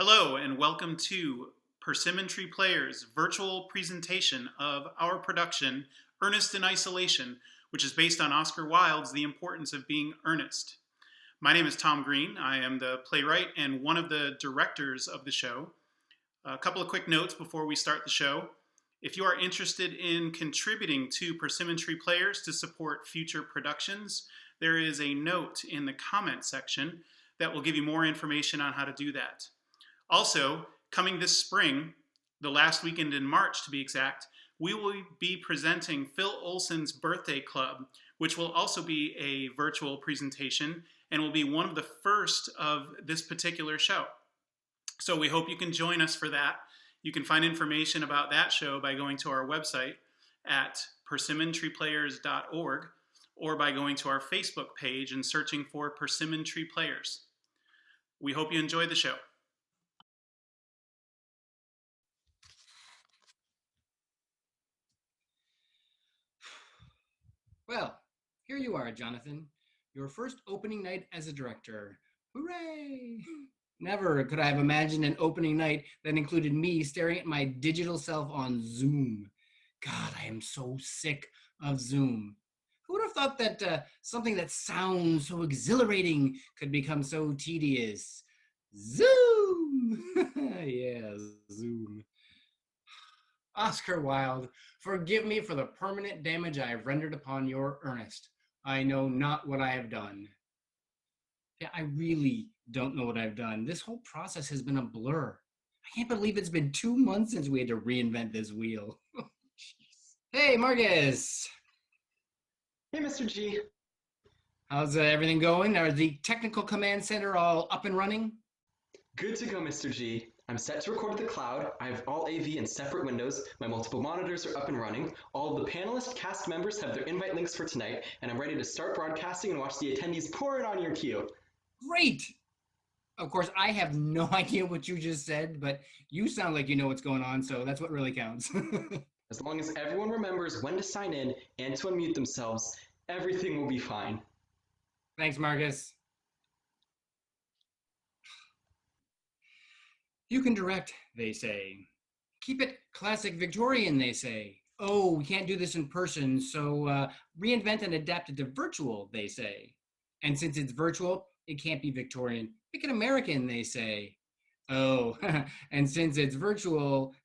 Hello and welcome to Persimmon Players' virtual presentation of our production, Earnest in Isolation, which is based on Oscar Wilde's The Importance of Being Earnest. My name is Tom Green. I am the playwright and one of the directors of the show. A couple of quick notes before we start the show. If you are interested in contributing to Persimmon Players to support future productions, there is a note in the comment section that will give you more information on how to do that. Also, coming this spring, the last weekend in March to be exact, we will be presenting Phil Olson's Birthday Club, which will also be a virtual presentation and will be one of the first of this particular show. So we hope you can join us for that. You can find information about that show by going to our website at persimmontreeplayers.org or by going to our Facebook page and searching for Persimmon Tree Players. We hope you enjoy the show. Well, here you are, Jonathan. Your first opening night as a director. Hooray! Never could I have imagined an opening night that included me staring at my digital self on Zoom. God, I am so sick of Zoom. Who would have thought that something that sounds so exhilarating could become so tedious? Zoom! Yeah, Zoom. Oscar Wilde, forgive me for the permanent damage I have rendered upon your Earnest. I know not what I have done. Yeah, I really don't know what I've done. This whole process has been a blur. I can't believe it's been 2 months since we had to reinvent this wheel. Hey, Marcus. Hey, Mr. G. How's everything going? Are the technical command center all up and running? Good to go, Mr. G. I'm set to record to the cloud. I have all AV in separate windows. My multiple monitors are up and running. All of the panelist cast members have their invite links for tonight, and I'm ready to start broadcasting and watch the attendees pour it on your queue. Great! Of course, I have no idea what you just said, but you sound like you know what's going on, so that's what really counts. As long as everyone remembers when to sign in and to unmute themselves, everything will be fine. Thanks, Marcus. You can direct, they say. Keep it classic Victorian, they say. Oh, we can't do this in person, so reinvent and adapt it to virtual, they say. And since it's virtual, it can't be Victorian. Make it American, they say. Oh, and since it's virtual,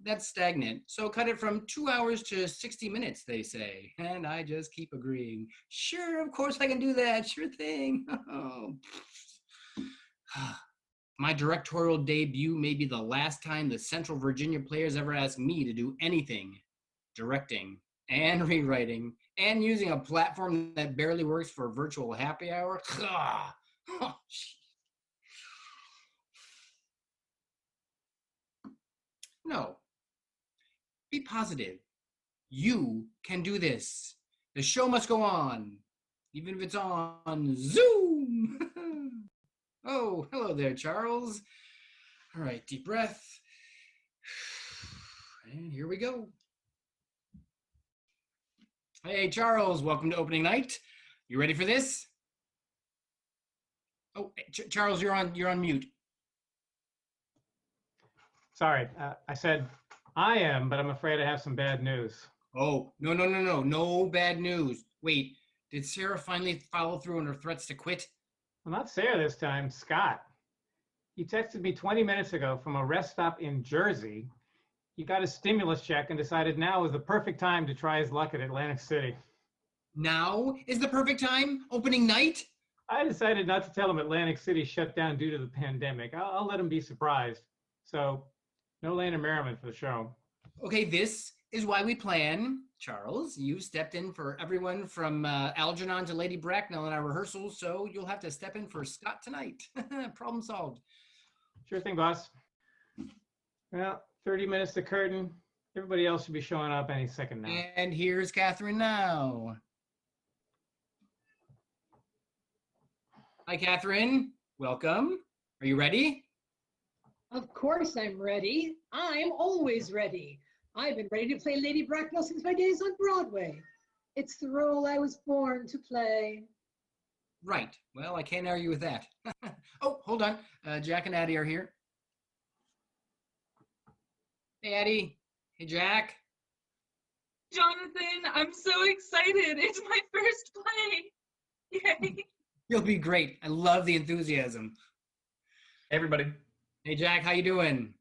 that's stagnant. So cut it from 2 hours to 60 minutes, they say. And I just keep agreeing. Sure, of course I can do that. Sure thing. My directorial debut may be the last time the Central Virginia Players ever asked me to do anything. Directing and rewriting and using a platform that barely works for virtual happy hour. No. Be positive. You can do this. The show must go on, even if it's on Zoom. Oh, hello there, Charles. All right, deep breath. And here we go. Hey, Charles, welcome to opening night. You ready for this? Oh, Charles, you're on mute. Sorry, I said I am, but I'm afraid I have some bad news. Oh, no bad news. Wait, did Sarah finally follow through on her threats to quit? Well, not Sarah this time, Scott. He texted me 20 minutes ago from a rest stop in Jersey. He got his stimulus check and decided now was the perfect time to try his luck at Atlantic City. Now is the perfect time? Opening night? I decided not to tell him Atlantic City shut down due to the pandemic. I'll let him be surprised. So, no Lane and Merriman for the show. Okay, this is why we plan. Charles, you stepped in for everyone from Algernon to Lady Bracknell in our rehearsals, so you'll have to step in for Scott tonight. Problem solved. Sure thing, boss. Well, 30 minutes to curtain. Everybody else should be showing up any second now. And here's Catherine now. Hi, Catherine. Welcome. Are you ready? Of course I'm ready. I'm always ready. I've been ready to play Lady Bracknell since my days on Broadway. It's the role I was born to play. Right. Well, I can't argue with that. Oh, hold on. Jack and Addie are here. Hey, Eddie. Hey, Jack. Jonathan, I'm so excited. It's my first play. Yay. You'll be great. I love the enthusiasm. Hey, everybody. Hey, Jack, how you doing?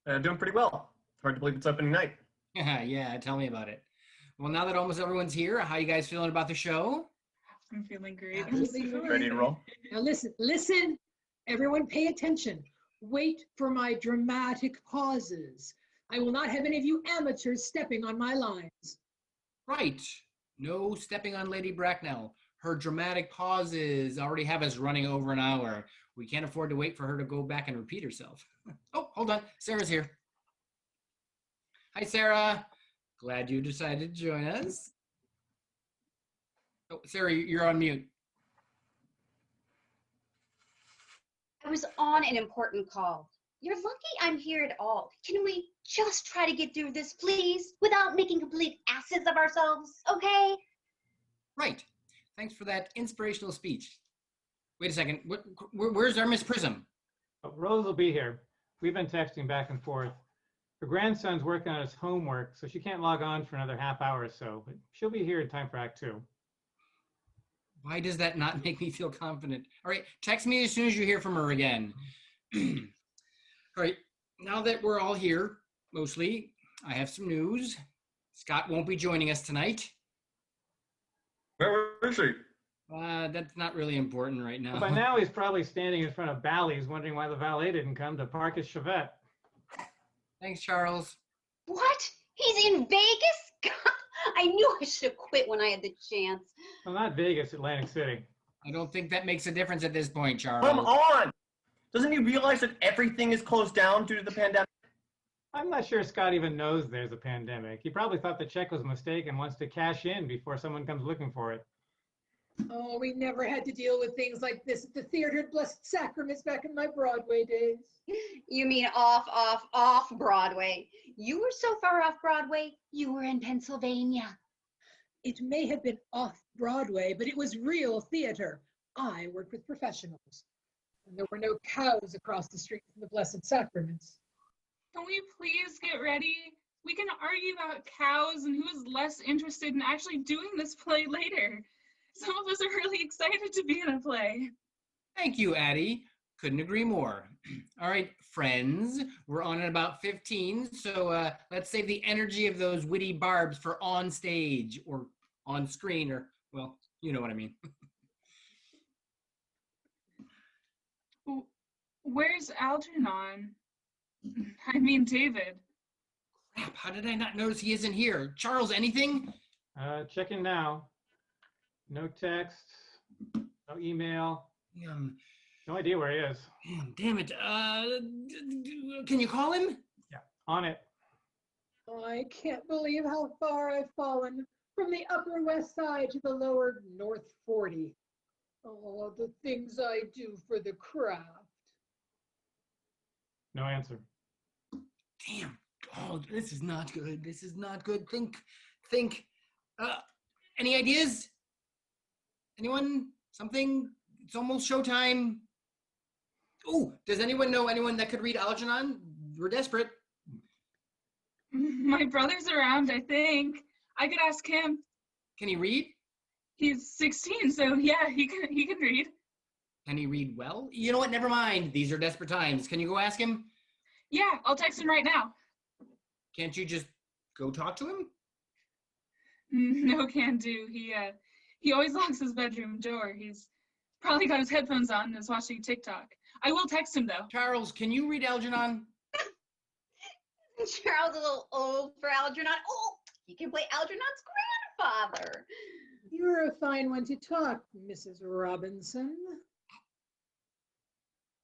Doing pretty well. Hard to believe it's opening night. Yeah, tell me about it. Well, now that almost everyone's here, how you guys feeling about the show? I'm feeling great. I'm Absolutely so fine. Ready to roll? Now listen, everyone pay attention. Wait for my dramatic pauses. I will not have any of you amateurs stepping on my lines. Right. No stepping on Lady Bracknell. Her dramatic pauses already have us running over an hour. We can't afford to wait for her to go back and repeat herself. Oh, hold on. Sarah's here. Hi, Sarah. Glad you decided to join us. Oh, Sarah, you're on mute. I was on an important call. You're lucky I'm here at all. Can we just try to get through this, please, without making complete asses of ourselves, okay? Right. Thanks for that inspirational speech. Wait a second. Where's our Miss Prism? Oh, Rose will be here. We've been texting back and forth. Her grandson's working on his homework, so she can't log on for another half hour or so, but she'll be here in time for Act 2. Why does that not make me feel confident? All right, text me as soon as you hear from her again. All right, now that we're all here, mostly, I have some news. Scott won't be joining us tonight. Where is he? That's not really important right now. But by now, he's probably standing in front of Bally's wondering why the valet didn't come to park his Chevette. Thanks, Charles. What? He's in Vegas? I knew I should have quit when I had the chance. Well, not Vegas, Atlantic City. I don't think that makes a difference at this point, Charles. Come on! Doesn't he realize that everything is closed down due to the pandemic? I'm not sure Scott even knows there's a pandemic. He probably thought the check was a mistake and wants to cash in before someone comes looking for it. Oh, we never had to deal with things like this at the Theater at Blessed Sacraments back in my Broadway days. You mean off Broadway. You were so far off Broadway, you were in Pennsylvania. It may have been off Broadway, but it was real theater. I worked with professionals. And there were no cows across the street from the Blessed Sacraments. Can we please get ready? We can argue about cows and who is less interested in actually doing this play later. Some of us are really excited to be in a play. Thank you, Addie. Couldn't agree more. All right, friends, we're on at about 15, so let's save the energy of those witty barbs for on stage or on screen, or, well, you know what I mean. Where's Algernon? I mean, David. Crap, how did I not notice he isn't here? Charles, anything? Checking now. No text, no email, no idea where he is. Damn it. Can you call him? Yeah, on it. I can't believe how far I've fallen from the Upper West Side to the lower North 40. Oh, the things I do for the craft. No answer. Damn. Oh, this is not good. This is not good. Think. Any ideas? Anyone? Something? It's almost showtime. Oh, does anyone know anyone that could read Algernon? We're desperate. My brother's around, I think. I could ask him. Can he read? He's 16, so yeah, he can read. Can he read well? You know what? Never mind. These are desperate times. Can you go ask him? Yeah, I'll text him right now. Can't you just go talk to him? No can do. He always locks his bedroom door. He's probably got his headphones on and is watching TikTok. I will text him though. Charles, can you read Algernon? Charles a little old for Algernon. Oh, he can play Algernon's grandfather. You're a fine one to talk, Mrs. Robinson.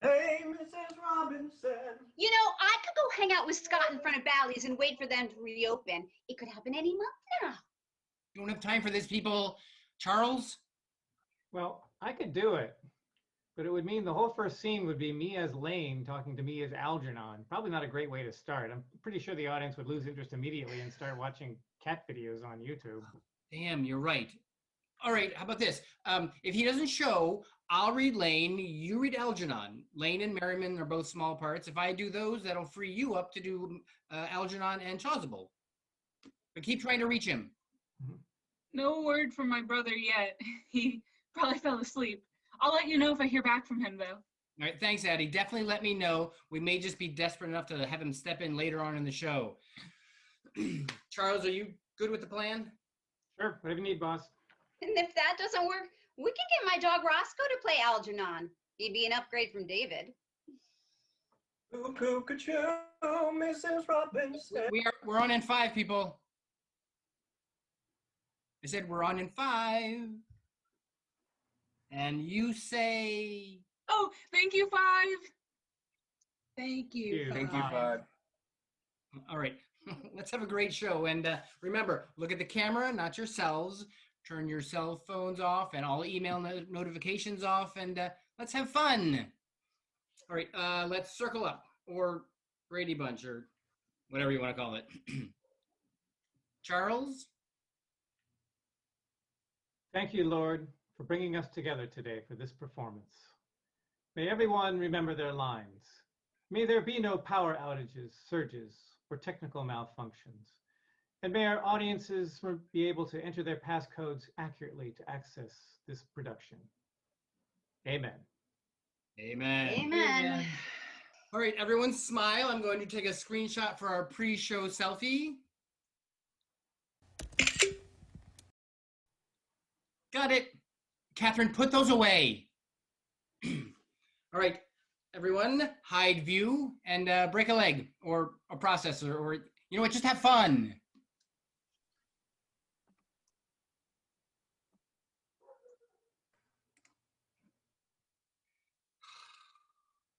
Hey, Mrs. Robinson. You know, I could go hang out with Scott in front of Bally's and wait for them to reopen. It could happen any month now. Don't have time for this, people. Charles? Well, I could do it, but it would mean the whole first scene would be me as Lane talking to me as Algernon. Probably not a great way to start. I'm pretty sure the audience would lose interest immediately and start watching cat videos on YouTube. Damn, you're right. All right, how about this? If he doesn't show, I'll read Lane, you read Algernon. Lane and Merriman are both small parts. If I do those, that'll free you up to do Algernon and Chasuble. But keep trying to reach him. No word from my brother yet. He probably fell asleep. I'll let you know if I hear back from him, though. All right, thanks, Addie. Definitely let me know. We may just be desperate enough to have him step in later on in the show. Charles, are you good with the plan? Sure, whatever you need, boss. And if that doesn't work, we can get my dog Roscoe to play Algernon. He'd be an upgrade from David. Cuckoo, Mrs. Robinson. We're on in 5, people. I said we're on in 5. And you say... Oh, thank you, 5. Thank you. Thank Thank you, 5. All right, let's have a great show. And remember, look at the camera, not yourselves. Turn your cell phones off and all email notifications off, and let's have fun. All right, let's circle up, or Brady Bunch, or whatever you want to call it. Charles? Thank you, Lord, for bringing us together today for this performance. May everyone remember their lines. May there be no power outages, surges, or technical malfunctions. And may our audiences be able to enter their passcodes accurately to access this production. Amen. Amen. Amen. All right, everyone smile. I'm going to take a screenshot for our pre-show selfie. Got it. Catherine, put those away. All right, everyone, hide view and break a leg or a processor, or you know what, just have fun.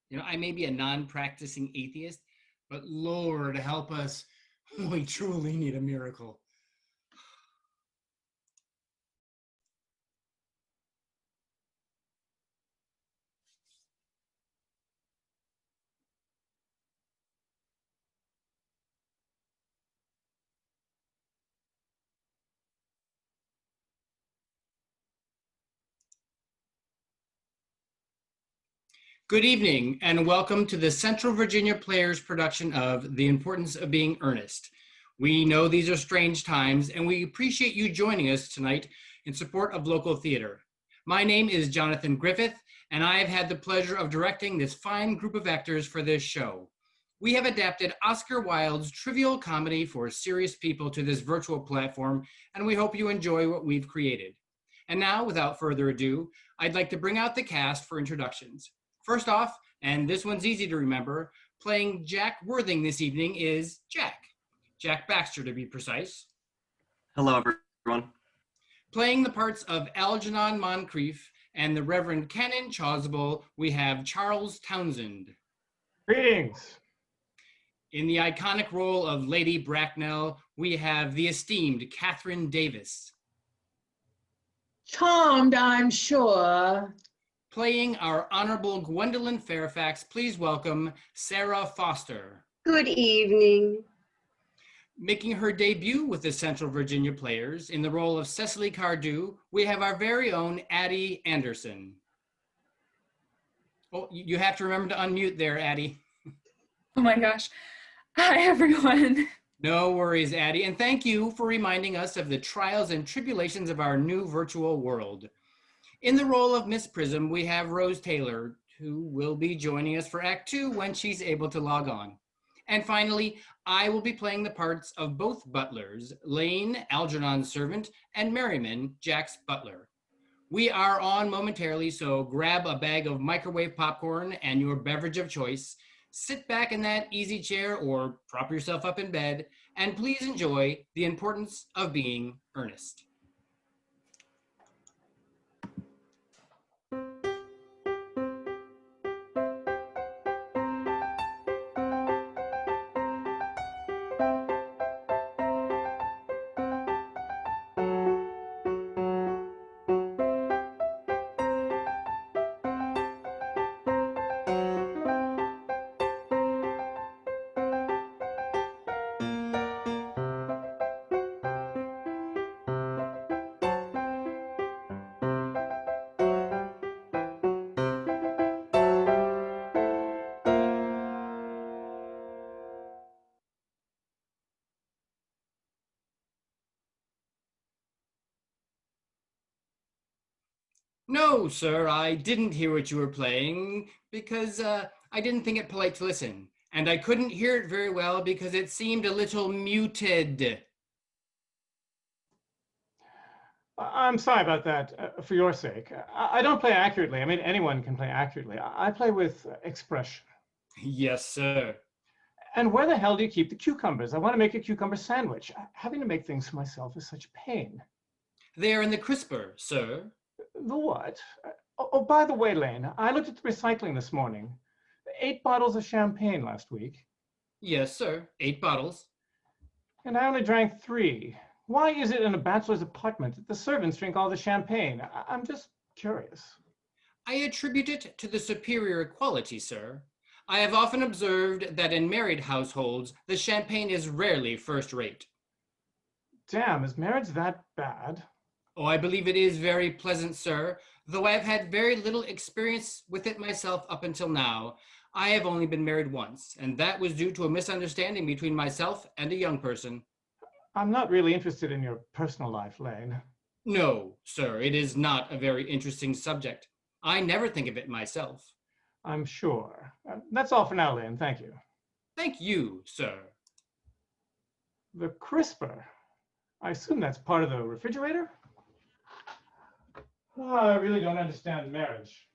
You know, I may be a non-practicing atheist, but Lord help us, we truly need a miracle. Good evening, and welcome to the Central Virginia Players production of The Importance of Being Earnest. We know these are strange times, and we appreciate you joining us tonight in support of local theater. My name is Jonathan Griffith, and I have had the pleasure of directing this fine group of actors for this show. We have adapted Oscar Wilde's trivial comedy for serious people to this virtual platform, and we hope you enjoy what we've created. And now, without further ado, I'd like to bring out the cast for introductions. First off, and this one's easy to remember, playing Jack Worthing this evening is Jack Baxter to be precise. Hello, everyone. Playing the parts of Algernon Moncrief and the Reverend Canon Chasuble, we have Charles Townsend. Greetings. In the iconic role of Lady Bracknell, we have the esteemed Catherine Davis. Charmed, I'm sure. Playing our Honorable Gwendolyn Fairfax, please welcome Sarah Foster. Good evening. Making her debut with the Central Virginia Players in the role of Cecily Cardew, we have our very own Addie Anderson. Oh, you have to remember to unmute there, Addie. Oh my gosh. Hi, everyone. No worries, Addie, and thank you for reminding us of the trials and tribulations of our new virtual world. In the role of Miss Prism, we have Rose Taylor, who will be joining us for Act 2 when she's able to log on. And finally, I will be playing the parts of both butlers, Lane, Algernon's servant, and Merriman, Jack's butler. We are on momentarily, so grab a bag of microwave popcorn and your beverage of choice, sit back in that easy chair or prop yourself up in bed, and please enjoy The Importance of Being Earnest. No, sir, I didn't hear what you were playing because I didn't think it polite to listen. And I couldn't hear it very well because it seemed a little muted. I'm sorry about that, for your sake. I don't play accurately. I mean, anyone can play accurately. I play with expression. Yes, sir. And where the hell do you keep the cucumbers? I want to make a cucumber sandwich. Having to make things for myself is such pain. They are in the crisper, sir. The what? Oh, by the way, Lane, I looked at the recycling this morning. 8 bottles of champagne last week. Yes, sir. 8 bottles. And I only drank 3. Why is it in a bachelor's apartment that the servants drink all the champagne? I'm just curious. I attribute it to the superior quality, sir. I have often observed that in married households, the champagne is rarely first rate. Damn, is marriage that bad? Oh, I believe it is very pleasant, sir, though I have had very little experience with it myself up until now. I have only been married once, and that was due to a misunderstanding between myself and a young person. I'm not really interested in your personal life, Lane. No, sir, it is not a very interesting subject. I never think of it myself. I'm sure. That's all for now, Lane. Thank you. Thank you, sir. The crisper. I assume that's part of the refrigerator? Oh, I really don't understand marriage.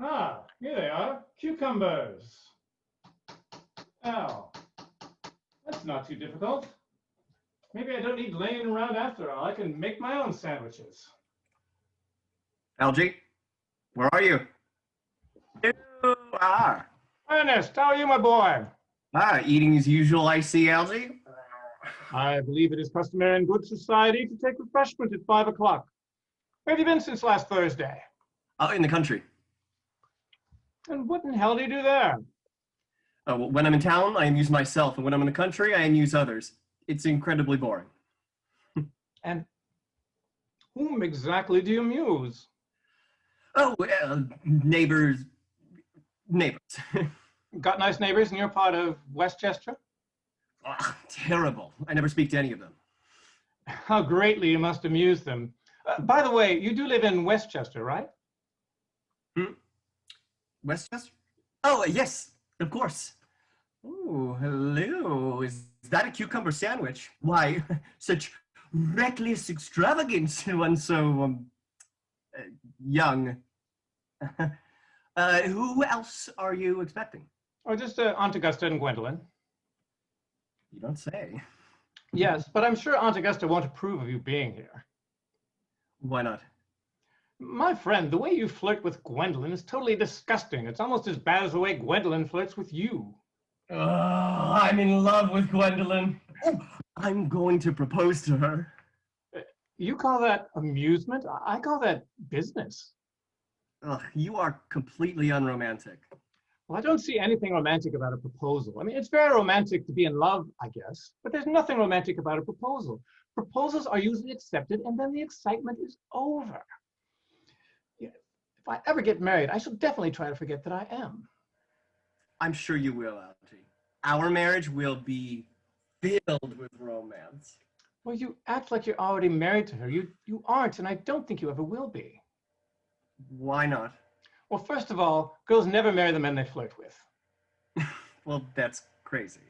Ah, here they are. Cucumbers. Oh, that's not too difficult. Maybe I don't need Lane around after all. I can make my own sandwiches. Algie, where are you? You are. Ernest, how are you, my boy? Eating as usual, I see, Algie. I believe it is customary in good society to take refreshment at 5 o'clock. Where have you been since last Thursday? In the country. And what in hell do you do there? Well, when I'm in town, I amuse myself, and when I'm in the country, I amuse others. It's incredibly boring. And whom exactly do you amuse? Oh, neighbors. Got nice neighbors in your part of Westchester? Terrible. I never speak to any of them. How greatly you must amuse them. By the way, you do live in Westchester, right? Westchester? Oh, yes, of course. Oh, hello. Is that a cucumber sandwich? Why, such reckless extravagance in one so young. Who else are you expecting? Or just Aunt Augusta and Gwendolyn? You don't say. Yes, but I'm sure Aunt Augusta won't approve of you being here. Why not? My friend, the way you flirt with Gwendolyn is totally disgusting. It's almost as bad as the way Gwendolyn flirts with you. Oh, I'm in love with Gwendolyn. Oh, I'm going to propose to her. You call that amusement? I call that business. Ugh, you are completely unromantic. Well, I don't see anything romantic about a proposal. I mean, it's very romantic to be in love, I guess, but there's nothing romantic about a proposal. Proposals are usually accepted, and then the excitement is over. If I ever get married, I shall definitely try to forget that I am. I'm sure you will, Algie. Our marriage will be filled with romance. Well, you act like you're already married to her. You aren't, and I don't think you ever will be. Why not? Well, first of all, girls never marry the men they flirt with. Well, that's crazy.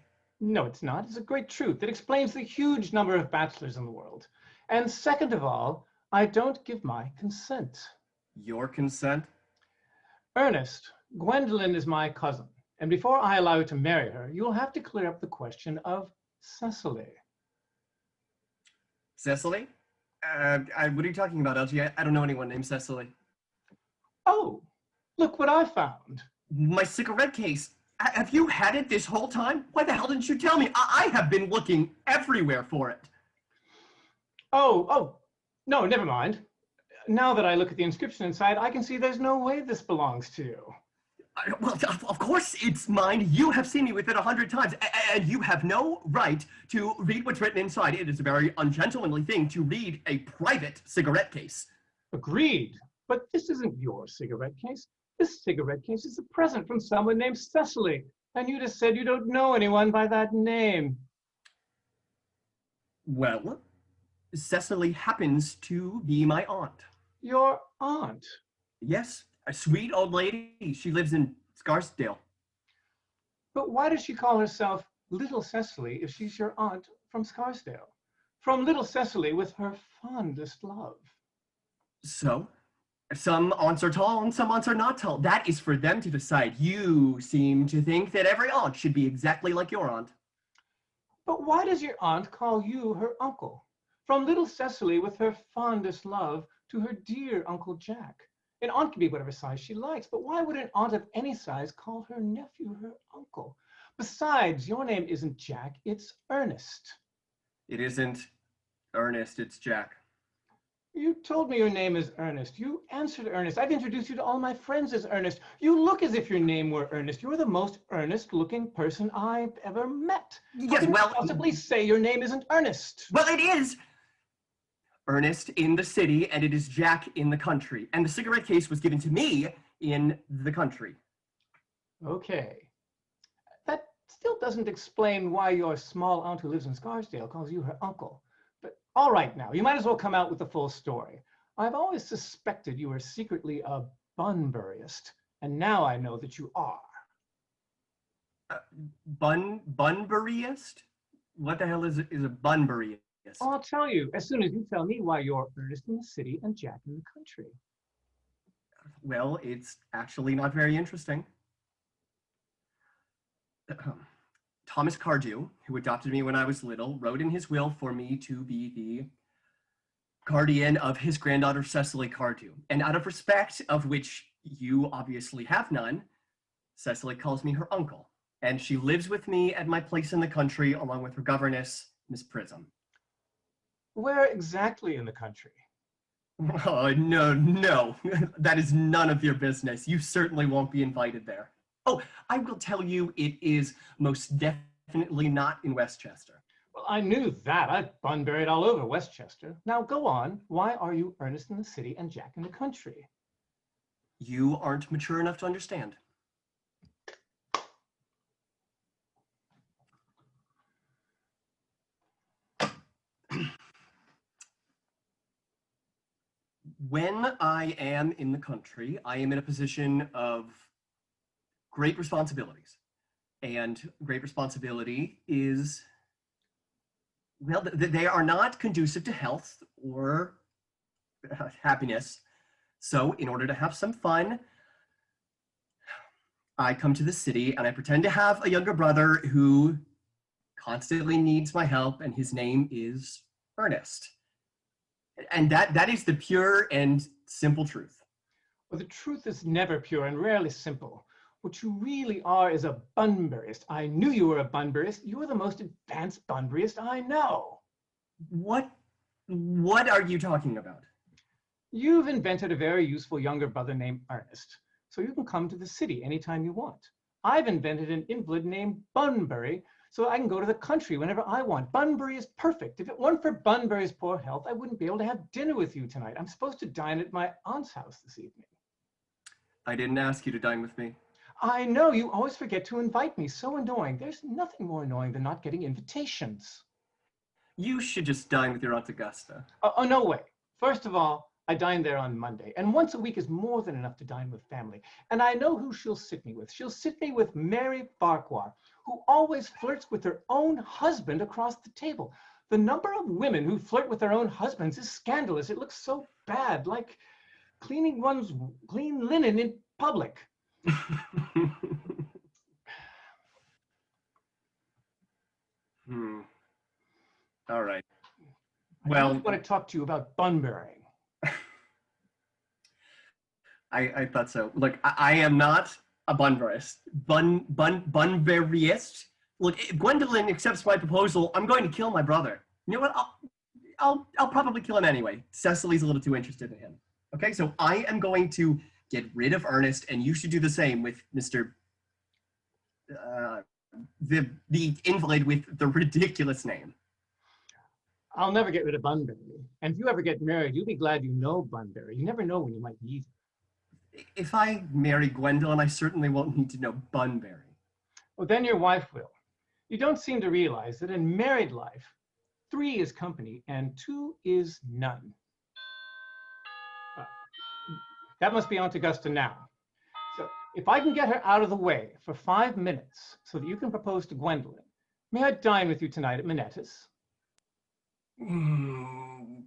No, it's not. It's a great truth. It explains the huge number of bachelors in the world. And second of all, I don't give my consent. Your consent? Ernest, Gwendolyn is my cousin. And before I allow you to marry her, you'll have to clear up the question of Cecily. Cecily? What are you talking about, Algie? I don't know anyone named Cecily. Oh, look what I found. My cigarette case. Have you had it this whole time? Why the hell didn't you tell me? I have been looking everywhere for it. Oh, no, never mind. Now that I look at the inscription inside, I can see there's no way this belongs to you. Well, of course it's mine. You have seen me with it 100 times, and you have no right to read what's written inside. It is a very ungentlemanly thing to read a private cigarette case. Agreed. But this isn't your cigarette case. This cigarette case is a present from someone named Cecily. And you just said you don't know anyone by that name. Well, Cecily happens to be my aunt. Your aunt. Yes, a sweet old lady. She lives in Scarsdale. But why does she call herself Little Cecily if she's your aunt from Scarsdale? From Little Cecily with her fondest love. So, some aunts are tall and some aunts are not tall. That is for them to decide. You seem to think that every aunt should be exactly like your aunt. But why does your aunt call you her uncle? From Little Cecily with her fondest love to her dear Uncle Jack. An aunt can be whatever size she likes, but why would an aunt of any size call her nephew her uncle? Besides, your name isn't Jack, it's Ernest. It isn't Ernest, it's Jack. You told me your name is Ernest. You answered Ernest. I've introduced you to all my friends as Ernest. You look as if your name were Ernest. You're the most earnest-looking person I've ever met. How Yes, can well, you possibly say your name isn't Ernest? well, it is Ernest in the city and it is Jack in the country. And the cigarette case was given to me in the country. Okay. That still doesn't explain why your small aunt who lives in Scarsdale calls you her uncle. But all right now, you might as well come out with the full story. I've always suspected you were secretly a Bunburyist, and now I know that you are. Bunburyist? What the hell is a Bunburyist? I'll tell you as soon as you tell me why you're Ernest in the city and Jack in the country. Well, it's actually not very interesting. Thomas Cardew, who adopted me when I was little, wrote in his will for me to be the guardian of his granddaughter Cecily Cardew. And out of respect, of which you obviously have none, Cecily calls me her uncle. And she lives with me at my place in the country along with her governess, Miss Prism. Where exactly in the country? Oh, no. That is none of your business. You certainly won't be invited there. Oh, I will tell you, it is most definitely not in Westchester. Well, I knew that. I've Bunburied all over Westchester. Now go on. Why are you Ernest in the city and Jack in the country? You aren't mature enough to understand. When I am in the country, I am in a position of great responsibilities. And great responsibility is, well, they are not conducive to health or happiness. So in order to have some fun, I come to the city and I pretend to have a younger brother who constantly needs my help, and his name is Ernest. And that is the pure and simple truth. Well, the truth is never pure and rarely simple. What you really are is a Bunburyist. I knew you were a Bunburyist. You are the most advanced Bunburyist I know. What are you talking about? You've invented a very useful younger brother named Ernest, so you can come to the city anytime you want. I've invented an invalid named Bunbury, so I can go to the country whenever I want. Bunbury is perfect. If it weren't for Bunbury's poor health, I wouldn't be able to have dinner with you tonight. I'm supposed to dine at my aunt's house this evening. I didn't ask you to dine with me. I know, you always forget to invite me. So annoying. There's nothing more annoying than not getting invitations. You should just dine with your Aunt Augusta. Oh, no way. First of all, I dine there on Monday, and once a week is more than enough to dine with family. And I know who she'll sit me with. She'll sit me with Mary Farquhar, who always flirts with her own husband across the table. The number of women who flirt with their own husbands is scandalous. It looks so bad, like cleaning one's clean linen in public. All right. I Well, don't want to talk to you about Bunburying. I thought so. Look, I am not a Bunburyist. Bunburyist. Look, if Gwendolyn accepts my proposal, I'm going to kill my brother. You know what? I'll probably kill him anyway. Cecily's a little too interested in him. Okay, so I am going to get rid of Ernest, and you should do the same with Mr. The invalid with the ridiculous name. I'll never get rid of Bunbury. And if you ever get married, you'll be glad you know Bunbury. You never know when you might need him. If I marry Gwendolyn, I certainly won't need to know Bunbury. Well, then your wife will. You don't seem to realize that in married life, 3 is company and 2 is none. That must be Aunt Augusta now. So if I can get her out of the way for 5 minutes so that you can propose to Gwendolyn, may I dine with you tonight at Minetta's? Fine.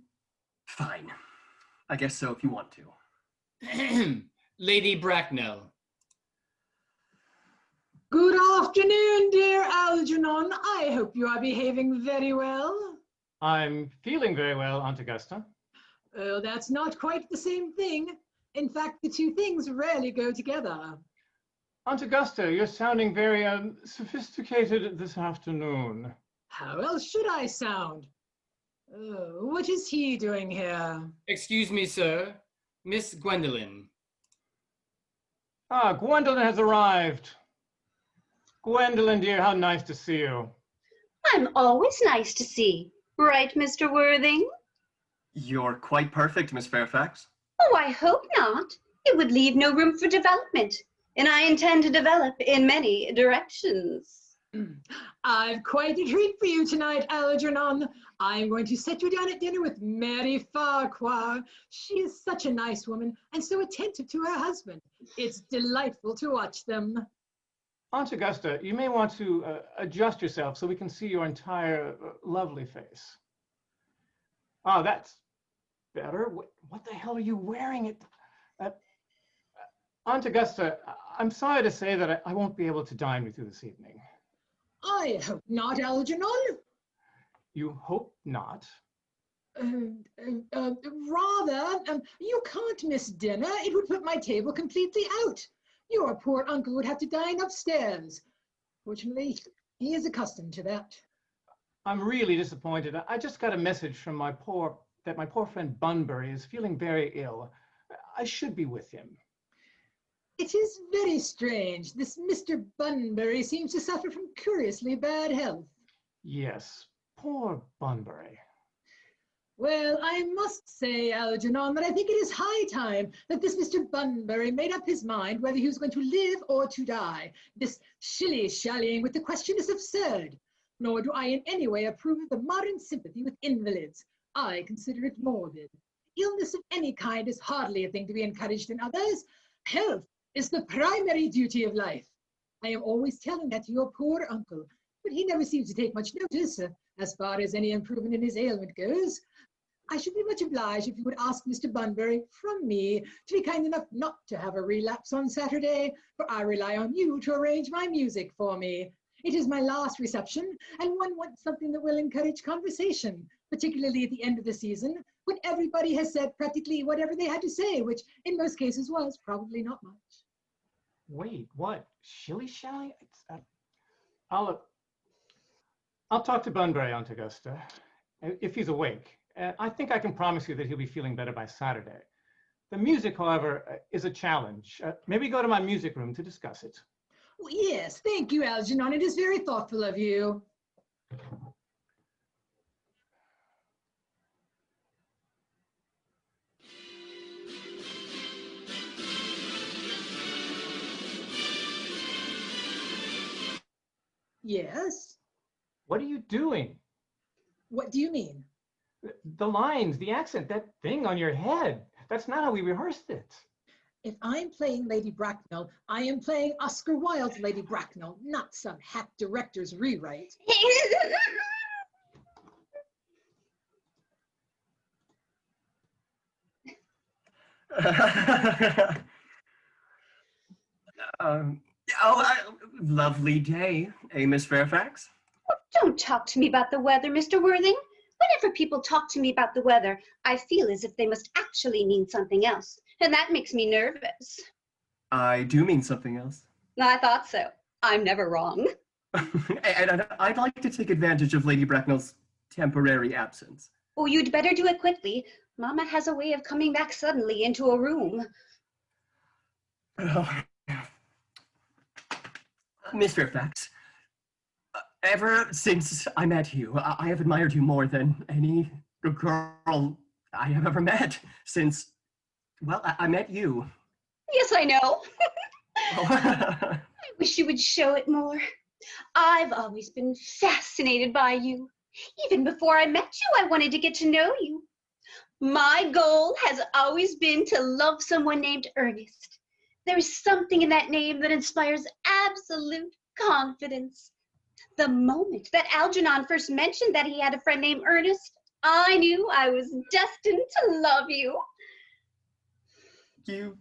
I guess so if you want to. Lady Bracknell. Good afternoon, dear Algernon. I hope you are behaving very well. I'm feeling very well, Aunt Augusta. Oh, that's not quite the same thing. In fact, the two things rarely go together. Aunt Augusta, you're sounding very sophisticated this afternoon. How else should I sound? Oh, what is he doing here? Excuse me, sir. Miss Gwendolyn. Ah, Gwendolyn has arrived. Gwendolyn, dear, how nice to see you. I'm always nice to see. Right, Mr. Worthing? You're quite perfect, Miss Fairfax. Oh, I hope not. It would leave no room for development, and I intend to develop in many directions. I've quite a treat for you tonight, Algernon. I'm going to sit you down at dinner with Mary Farquhar. She is such a nice woman and so attentive to her husband. It's delightful to watch them. Aunt Augusta, you may want to adjust yourself so we can see your entire lovely face. Oh, that's better. What the hell are you wearing? Aunt Augusta, I'm sorry to say that I won't be able to dine with you this evening. I hope not, Algernon. You hope not? Rather, you can't miss dinner. It would put my table completely out. Your poor uncle would have to dine upstairs. Fortunately, he is accustomed to that. I'm really disappointed. I just got a message from my poor friend Bunbury is feeling very ill. I should be with him. It is very strange. This Mr. Bunbury seems to suffer from curiously bad health. Yes, poor Bunbury. Well, I must say, Algernon, that I think it is high time that this Mr. Bunbury made up his mind whether he was going to live or to die. This shilly-shallying with the question is absurd. Nor do I in any way approve of the modern sympathy with invalids. I consider it morbid. Illness of any kind is hardly a thing to be encouraged in others. Health is the primary duty of life. I am always telling that to your poor uncle, but he never seems to take much notice as far as any improvement in his ailment goes. I should be much obliged if you would ask Mr. Bunbury from me to be kind enough not to have a relapse on Saturday, for I rely on you to arrange my music for me. It is my last reception, and one wants something that will encourage conversation, particularly at the end of the season, when everybody has said practically whatever they had to say, which in most cases was probably not much. Wait, what? Shilly-shally? I'll talk to Bunbury, Aunt Augusta, if he's awake. I think I can promise you that he'll be feeling better by Saturday. The music, however, is a challenge. Maybe go to my music room to discuss it. Well, yes, thank you, Algernon. It is very thoughtful of you. Yes? What are you doing? What do you mean? The lines, the accent, that thing on your head. That's not how we rehearsed it. If I'm playing Lady Bracknell, I am playing Oscar Wilde's Lady Bracknell, not some hack director's rewrite. Lovely day, eh, Miss Fairfax? Don't talk to me about the weather, Mr. Worthing. Whenever people talk to me about the weather, I feel as if they must actually mean something else, and that makes me nervous. I do mean something else. I thought so. I'm never wrong. And I'd like to take advantage of Lady Bracknell's temporary absence. Oh, you'd better do it quickly. Mama has a way of coming back suddenly into a room. Miss Fairfax, ever since I met you, I have admired you more than any girl I have ever met since, well, I met you. Yes, I know. Oh. I wish you would show it more. I've always been fascinated by you. Even before I met you, I wanted to get to know you. My goal has always been to love someone named Ernest. There is something in that name that inspires absolute confidence. The moment that Algernon first mentioned that he had a friend named Ernest, I knew I was destined to love you. You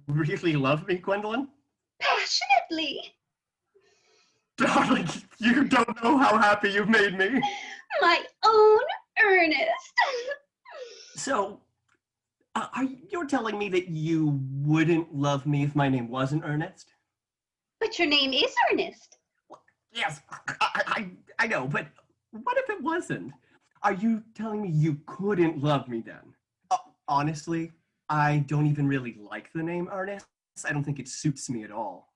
really love me, Gwendolyn? Passionately. Darling, you don't know how happy you've made me. My own Ernest. So, you're telling me that you wouldn't love me if my name wasn't Ernest? But your name is Ernest. Yes, I know, but what if it wasn't? Are you telling me you couldn't love me then? Honestly, I don't even really like the name Ernest. I don't think it suits me at all.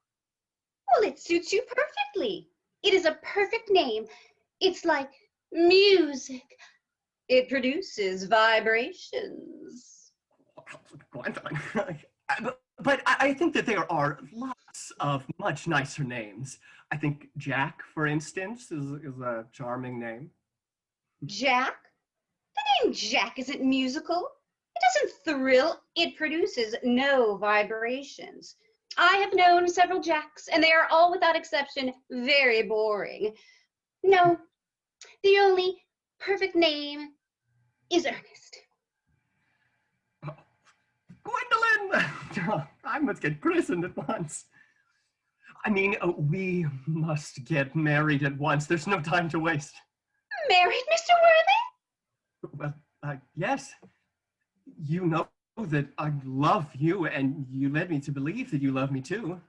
Well, it suits you perfectly. It is a perfect name. It's like music. It produces vibrations. Gwendolyn, but I think that there are lots of much nicer names. I think Jack, for instance, is a charming name. Jack? The name Jack isn't musical. It doesn't thrill. It produces no vibrations. I have known several Jacks, and they are all, without exception, very boring. No, the only perfect name is Ernest. Oh, Gwendolyn! I must get christened at once. I mean, we must get married at once. There's no time to waste. Married, Mr. Worthing? Well, yes. You know that I love you, and you led me to believe that you love me too. Well,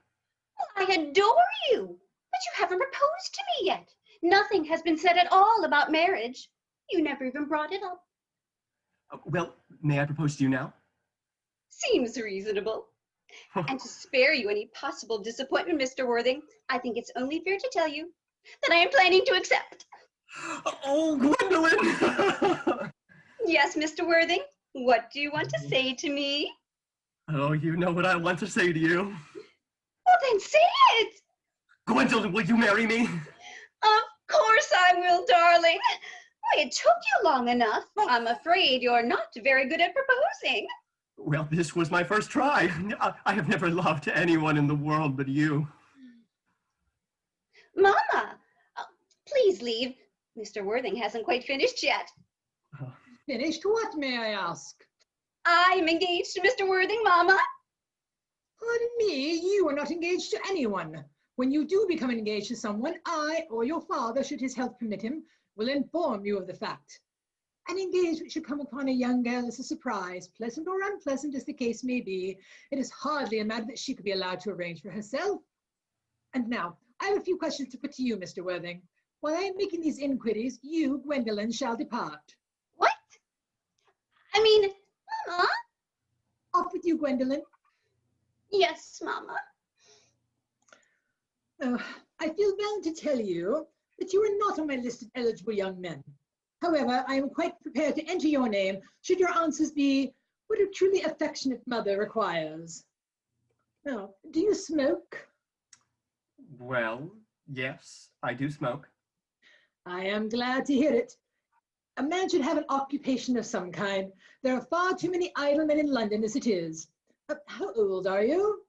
I adore you, but you haven't proposed to me yet. Nothing has been said at all about marriage. You never even brought it up. Well, may I propose to you now? Seems reasonable. And to spare you any possible disappointment, Mr. Worthing, I think it's only fair to tell you that I am planning to accept. Oh, Gwendolyn! Yes, Mr. Worthing, what do you want to say to me? Oh, you know what I want to say to you. Well, then say it. Gwendolyn, will you marry me? Of course I will, darling. Why, it took you long enough. I'm afraid you're not very good at proposing. Well, this was my first try. I have never loved anyone in the world but you. Mama, please leave. Mr. Worthing hasn't quite finished yet. Finished what, may I ask? I am engaged to Mr. Worthing, Mama. Pardon me, you are not engaged to anyone. When you do become engaged to someone, I, or your father, should his health permit him, will inform you of the fact. An engagement should come upon a young girl as a surprise, pleasant or unpleasant as the case may be. It is hardly a matter that she could be allowed to arrange for herself. And now, I have a few questions to put to you, Mr. Worthing. While I am making these inquiries, you, Gwendolyn, shall depart. What? I mean, Mama? Off with you, Gwendolyn. Yes, Mama. I feel bound to tell you that you are not on my list of eligible young men. However, I am quite prepared to enter your name should your answers be what a truly affectionate mother requires. Now, do you smoke? Well, yes, I do smoke. I am glad to hear it. A man should have an occupation of some kind. There are far too many idle men in London as it is. How old are you?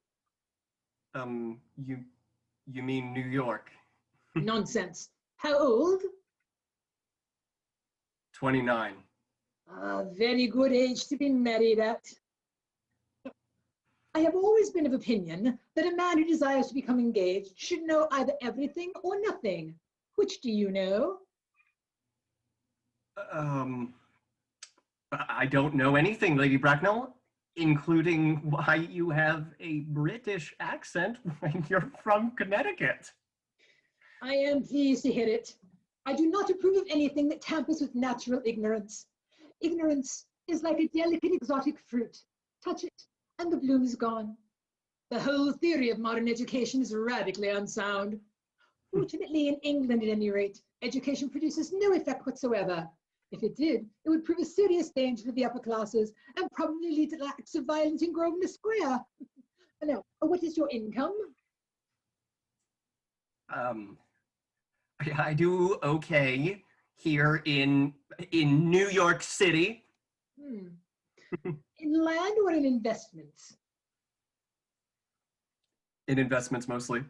You mean New York? Nonsense. How old? 29. A very good age to be married at. I have always been of opinion that a man who desires to become engaged should know either everything or nothing. Which do you know? I don't know anything, Lady Bracknell, including why you have a British accent when you're from Connecticut. I am pleased to hear it. I do not approve of anything that tampers with natural ignorance. Ignorance is like a delicate exotic fruit. Touch it, and the bloom is gone. The whole theory of modern education is radically unsound. Fortunately, in England at any rate, education produces no effect whatsoever. If it did, it would prove a serious danger to the upper classes and probably lead to acts of violence in Grosvenor Square. Now, what is your income? I do okay here in New York City. In land or in investments? In investments mostly.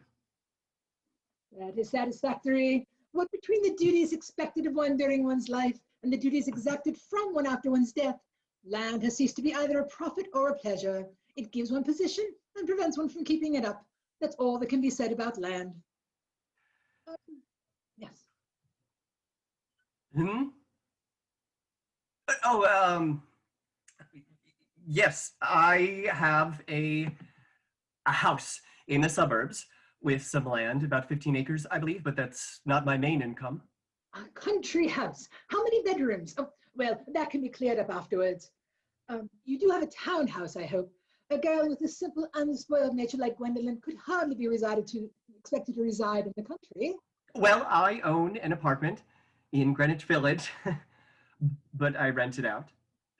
That is satisfactory. What between the duties expected of one during one's life and the duties exacted from one after one's death, land has ceased to be either a profit or a pleasure. It gives one position and prevents one from keeping it up. That's all that can be said about land. Yes. Oh, yes, I have a house in the suburbs with some land, about 15 acres, I believe, but that's not my main income. A country house. How many bedrooms? Oh, well, that can be cleared up afterwards. You do have a townhouse, I hope. A girl with a simple, unspoiled nature like Gwendolyn could hardly be expected to reside in the country. Well, I own an apartment in Greenwich Village, but I rent it out.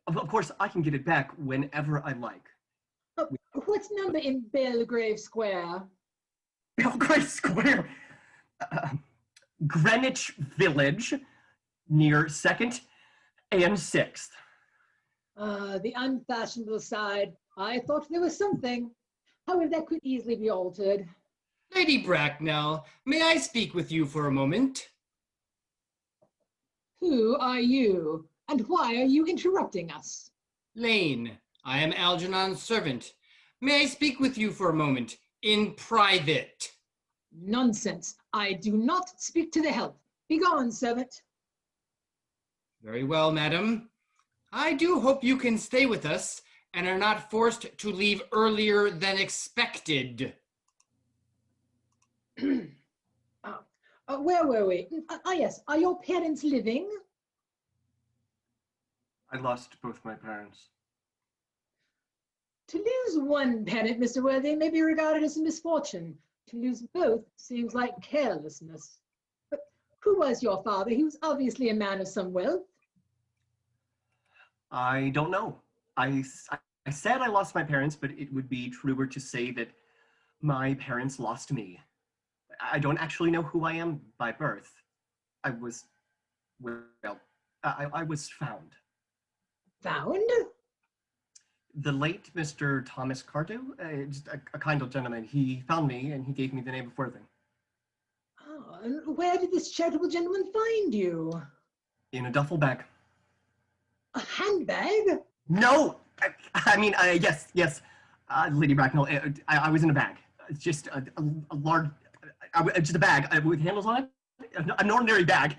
Of course, I can get it back whenever I like. What's number in Belgrave Square? Belgrave Square? Greenwich Village, near 2nd and 6th. The unfashionable side. I thought there was something. However, that could easily be altered. Lady Bracknell, may I speak with you for a moment? Who are you? And why are you interrupting us? Lane, I am Algernon's servant. May I speak with you for a moment, in private? Nonsense. I do not speak to the help. Begone, servant. Very well, madam. I do hope you can stay with us and are not forced to leave earlier than expected. Where were we? Yes. Are your parents living? I lost both my parents. To lose one parent, Mr. Worthy, may be regarded as a misfortune. To lose both seems like carelessness. But who was your father? He was obviously a man of some wealth. I don't know. I said I lost my parents, but it would be truer to say that my parents lost me. I don't actually know who I am by birth. I was found. Found? The late Mr. Thomas Cardew, just a kind old gentleman, he found me and he gave me the name of Worthing. Oh, and where did this charitable gentleman find you? In a duffel bag. A handbag? No! Yes. Lady Bracknell, I was in a bag. It's just a large, just a bag with handles on it. An ordinary bag.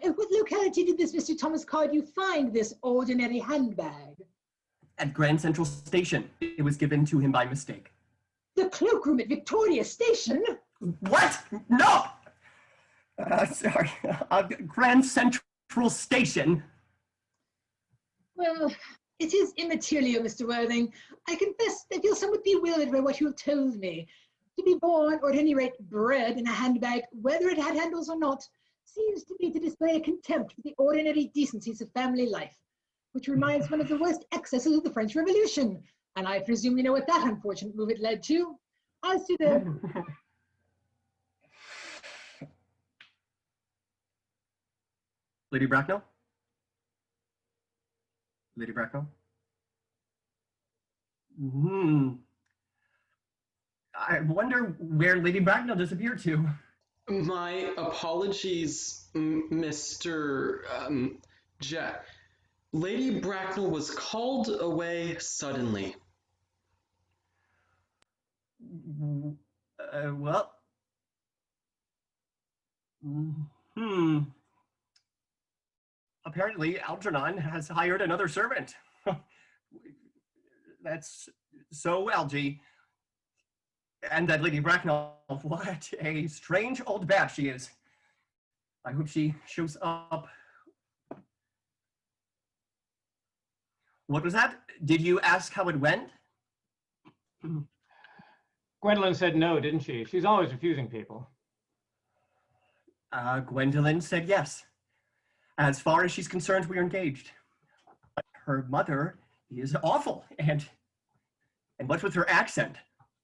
And what locality did this Mr. Thomas Cardew find this ordinary handbag? At Grand Central Station. It was given to him by mistake. The cloakroom at Victoria Station? What? No! Sorry. Grand Central Station. Well, it is immaterial, Mr. Worthing. I confess I feel somewhat bewildered by what you have told me. To be born, or at any rate bred, in a handbag, whether it had handles or not, seems to me to display a contempt for the ordinary decencies of family life, which reminds one of the worst excesses of the French Revolution. And I presume you know what that unfortunate move it led to. As to the... Lady Bracknell? Lady Bracknell? I wonder where Lady Bracknell disappeared to. My apologies, Mr. Jack. Lady Bracknell was called away suddenly. Well. Apparently, Algernon has hired another servant. That's so, Algie. And that Lady Bracknell, what a strange old bat she is. I hope she shows up. What was that? Did you ask how it went? Gwendolyn said no, didn't she? She's always refusing people. Gwendolyn said yes. As far as she's concerned, we are engaged. But her mother is awful, and what's with her accent?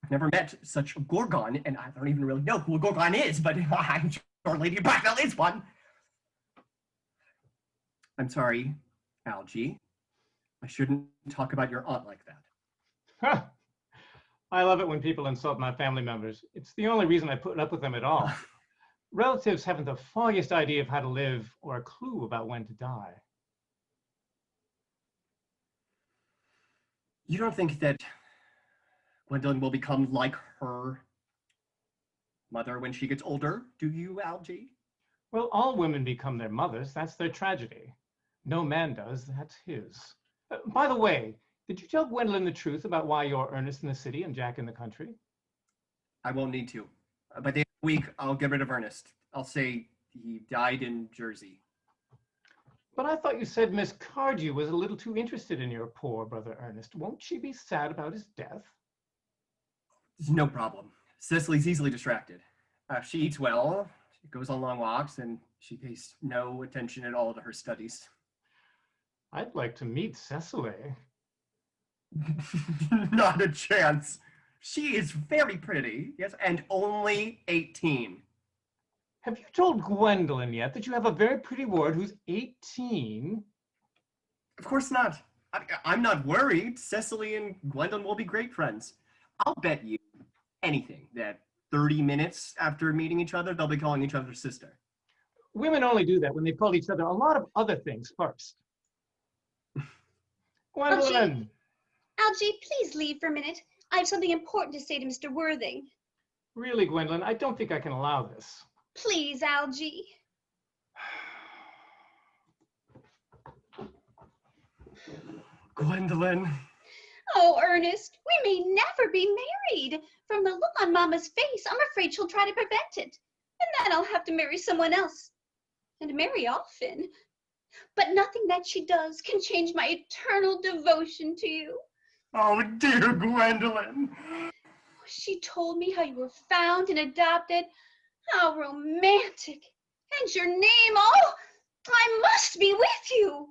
I've never met such a Gorgon, and I don't even really know who a Gorgon is, but I'm sure Lady Bracknell is one. I'm sorry. Algie, I shouldn't talk about your aunt like that. Huh. I love it when people insult my family members. It's the only reason I put up with them at all. Relatives haven't the foggiest idea of how to live or a clue about when to die. You don't think that Gwendolyn will become like her mother when she gets older, do you, Algie? Well, all women become their mothers. That's their tragedy. No man does. That's his. By the way, did you tell Gwendolyn the truth about why you're Ernest in the city and Jack in the country? I won't need to. By the end of the week, I'll get rid of Ernest. I'll say he died in Jersey. But I thought you said Miss Cardew was a little too interested in your poor brother Ernest. Won't she be sad about his death? No problem. Cecily's easily distracted. She eats well, she goes on long walks, and she pays no attention at all to her studies. I'd like to meet Cecily. Not a chance. She is very pretty, yes, and only 18. Have you told Gwendolyn yet that you have a very pretty ward who's 18? Of course not. I'm not worried. Cecily and Gwendolyn will be great friends. I'll bet you anything that 30 minutes after meeting each other, they'll be calling each other sister. Women only do that when they've called each other a lot of other things first. Gwendolyn! Algie, please leave for a minute. I have something important to say to Mr. Worthing. Really, Gwendolyn, I don't think I can allow this. Please, Algie. Gwendolyn. Oh, Ernest, we may never be married. From the look on Mama's face, I'm afraid she'll try to prevent it. And then I'll have to marry someone else. And marry often. But nothing that she does can change my eternal devotion to you. Oh, dear Gwendolyn. She told me how you were found and adopted. How romantic. And your name. Oh, I must be with you.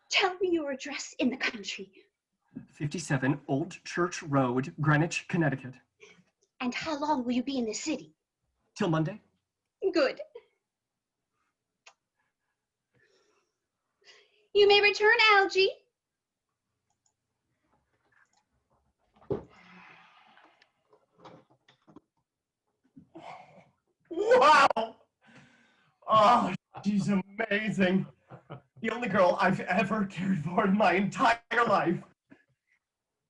Tell me your address in the country. 57 Old Church Road, Greenwich, Connecticut. And how long will you be in the city? Till Monday. Good. You may return, Algie. Wow! Oh, she's amazing. The only girl I've ever cared for in my entire life.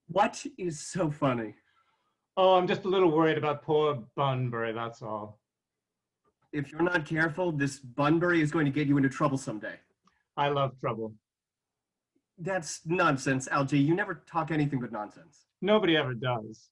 What is so funny? Oh, I'm just a little worried about poor Bunbury, that's all. If you're not careful, this Bunbury is going to get you into trouble someday. I love trouble. That's nonsense, Algie. You never talk anything but nonsense. Nobody ever does.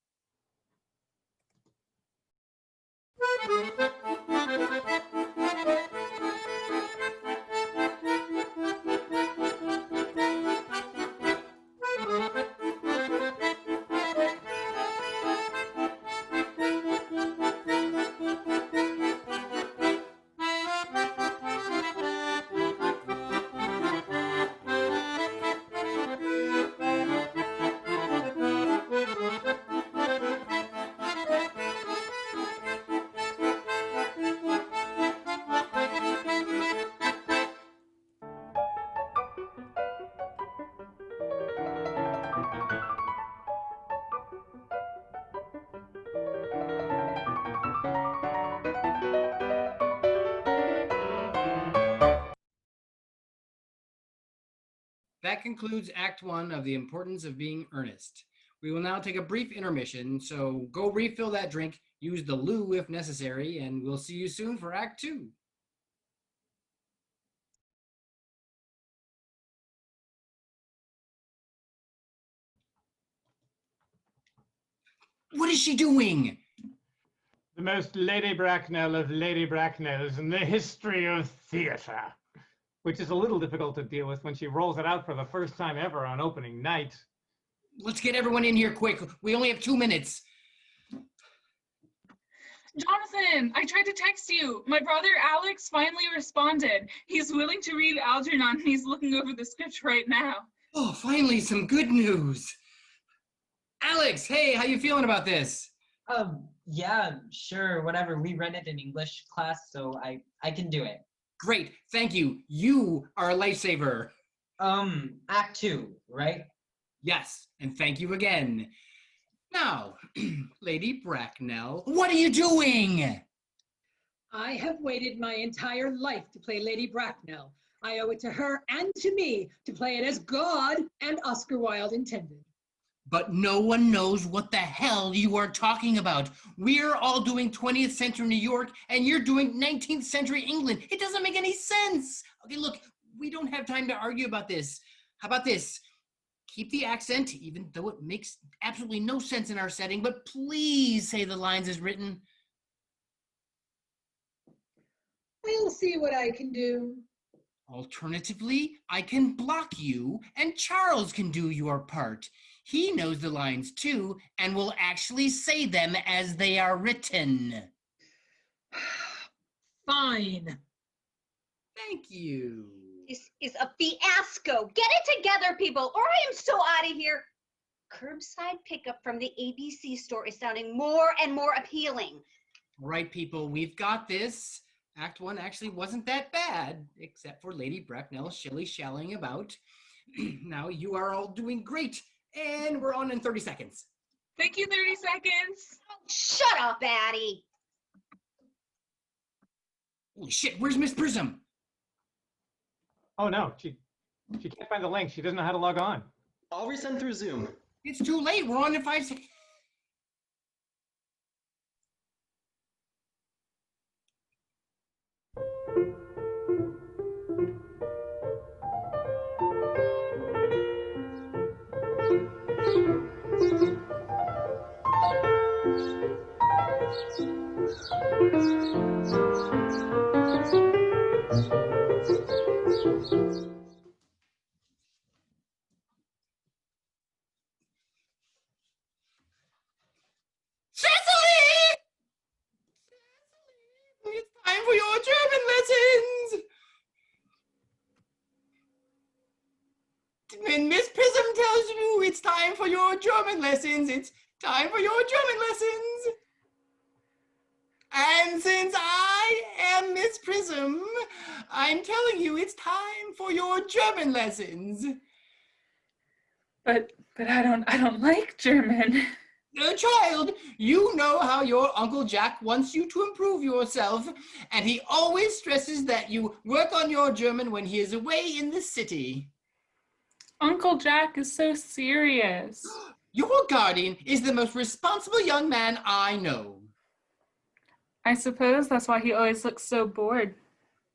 That concludes Act 1 of The Importance of Being Earnest. We will now take a brief intermission, so go refill that drink, use the loo if necessary, and we'll see you soon for Act 2. What is she doing? The most Lady Bracknell of Lady Bracknells in the history of theater. Which is a little difficult to deal with when she rolls it out for the first time ever on opening night. Let's get everyone in here quick. We only have 2 minutes. Jonathan, I tried to text you. My brother Alex finally responded. He's willing to read Algernon and he's looking over the script right now. Oh, finally some good news. Alex, hey, how you feeling about this? Yeah, sure, whatever. We read it in English class, so I can do it. Great, thank you. You are a lifesaver. Act 2, right? Yes, and thank you again. Now, Lady Bracknell, what are you doing? I have waited my entire life to play Lady Bracknell. I owe it to her and to me to play it as God and Oscar Wilde intended. But no one knows what the hell you are talking about. We're all doing 20th century New York, and you're doing 19th century England. It doesn't make any sense. Okay, look, we don't have time to argue about this. How about this? Keep the accent, even though it makes absolutely no sense in our setting, but please say the lines as written. I'll see what I can do. Alternatively, I can block you, and Charles can do your part. He knows the lines too, and will actually say them as they are written. Fine. Thank you. This is a fiasco. Get it together, people, or I am so out of here. Curbside pickup from the ABC store is sounding more and more appealing. All right, people, we've got this. Act 1 actually wasn't that bad, except for Lady Bracknell shilly-shallying about. Now you are all doing great, and we're on in 30 seconds. Thank you, 30 seconds. Oh, shut up, Addie. Holy shit, where's Miss Prism? Oh no, she can't find the link. She doesn't know how to log on. I'll resend through Zoom. It's too late, we're on in 5 seconds. It's time for your German lessons! When Miss Prism tells you it's time for your German lessons, it's time for your German lessons. And since I am Miss Prism, I'm telling you it's time for your German lessons. But I don't like German. Child, you know how your Uncle Jack wants you to improve yourself, and he always stresses that you work on your German when he is away in the city. Uncle Jack is so serious. Your guardian is the most responsible young man I know. I suppose that's why he always looks so bored.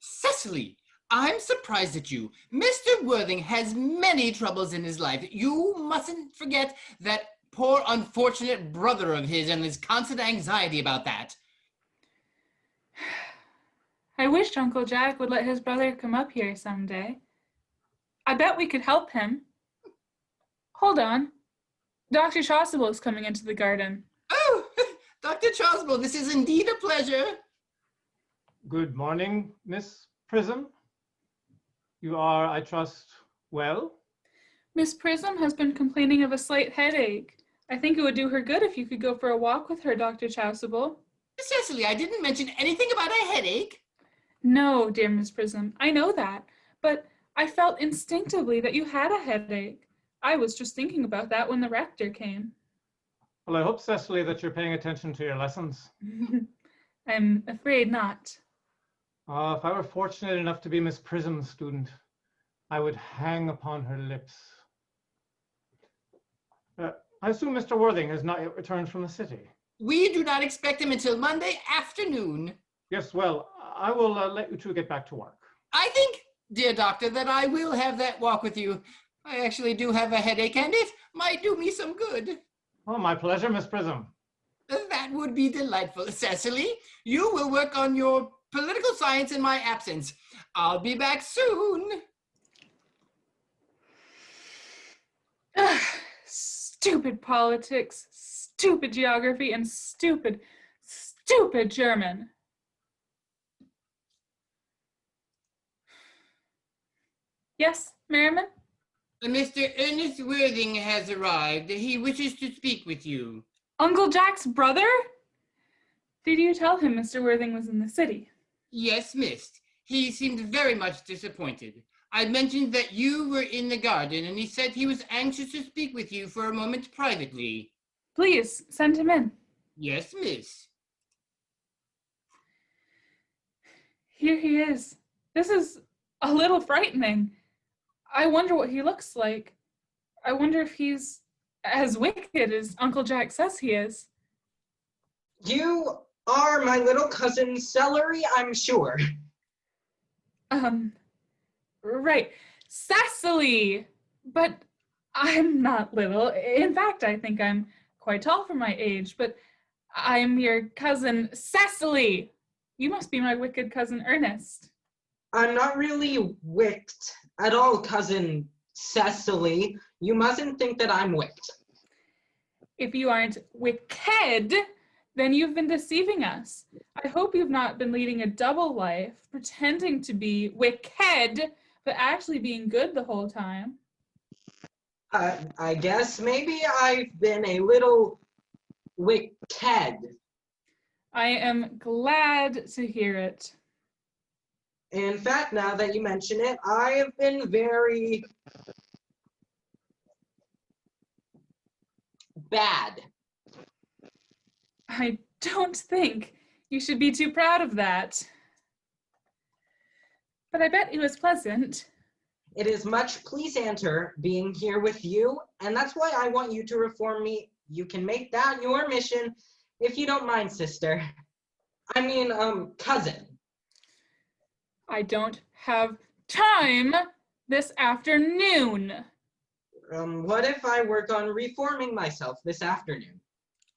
Cecily, I'm surprised at you. Mr. Worthing has many troubles in his life. You mustn't forget that poor unfortunate brother of his and his constant anxiety about that. I wish Uncle Jack would let his brother come up here someday. I bet we could help him. Hold on. Dr. Chasuble is coming into the garden. Oh, Dr. Chasuble, this is indeed a pleasure. Good morning, Miss Prism. You are, I trust, well? Miss Prism has been complaining of a slight headache. I think it would do her good if you could go for a walk with her, Dr. Chasuble. Cecily, I didn't mention anything about a headache. No, dear Miss Prism, I know that, but I felt instinctively that you had a headache. I was just thinking about that when the rector came. Well, I hope, Cecily, that you're paying attention to your lessons. I'm afraid not. If I were fortunate enough to be Miss Prism's student, I would hang upon her lips. I assume Mr. Worthing has not yet returned from the city. We do not expect him until Monday afternoon. Yes, well, I will let you two get back to work. I think, dear doctor, that I will have that walk with you. I actually do have a headache, and it might do me some good. Oh, my pleasure, Miss Prism. That would be delightful. Cecily, you will work on your political science in my absence. I'll be back soon. Stupid politics, stupid geography, and stupid German. Yes, Merriman? Mr. Ernest Worthing has arrived. He wishes to speak with you. Uncle Jack's brother? Did you tell him Mr. Worthing was in the city? Yes, miss. He seemed very much disappointed. I mentioned that you were in the garden, and he said he was anxious to speak with you for a moment privately. Please, send him in. Yes, miss. Here he is. This is a little frightening. I wonder what he looks like. I wonder if he's as wicked as Uncle Jack says he is. You are my little cousin Celery, I'm sure. Right. Cecily! But I'm not little. In fact, I think I'm quite tall for my age, but I'm your cousin Cecily. You must be my wicked cousin Ernest. I'm not really wicked at all, cousin Cecily. You mustn't think that I'm wicked. If you aren't wicked, then you've been deceiving us. I hope you've not been leading a double life, pretending to be wicked, but actually being good the whole time. I guess maybe I've been a little wicked. I am glad to hear it. In fact, now that you mention it, I have been very bad. I don't think you should be too proud of that. But I bet it was pleasant. It is much pleasanter being here with you, and that's why I want you to reform me. You can make that your mission, if you don't mind, sister. I mean, cousin. I don't have time this afternoon. What if I work on reforming myself this afternoon?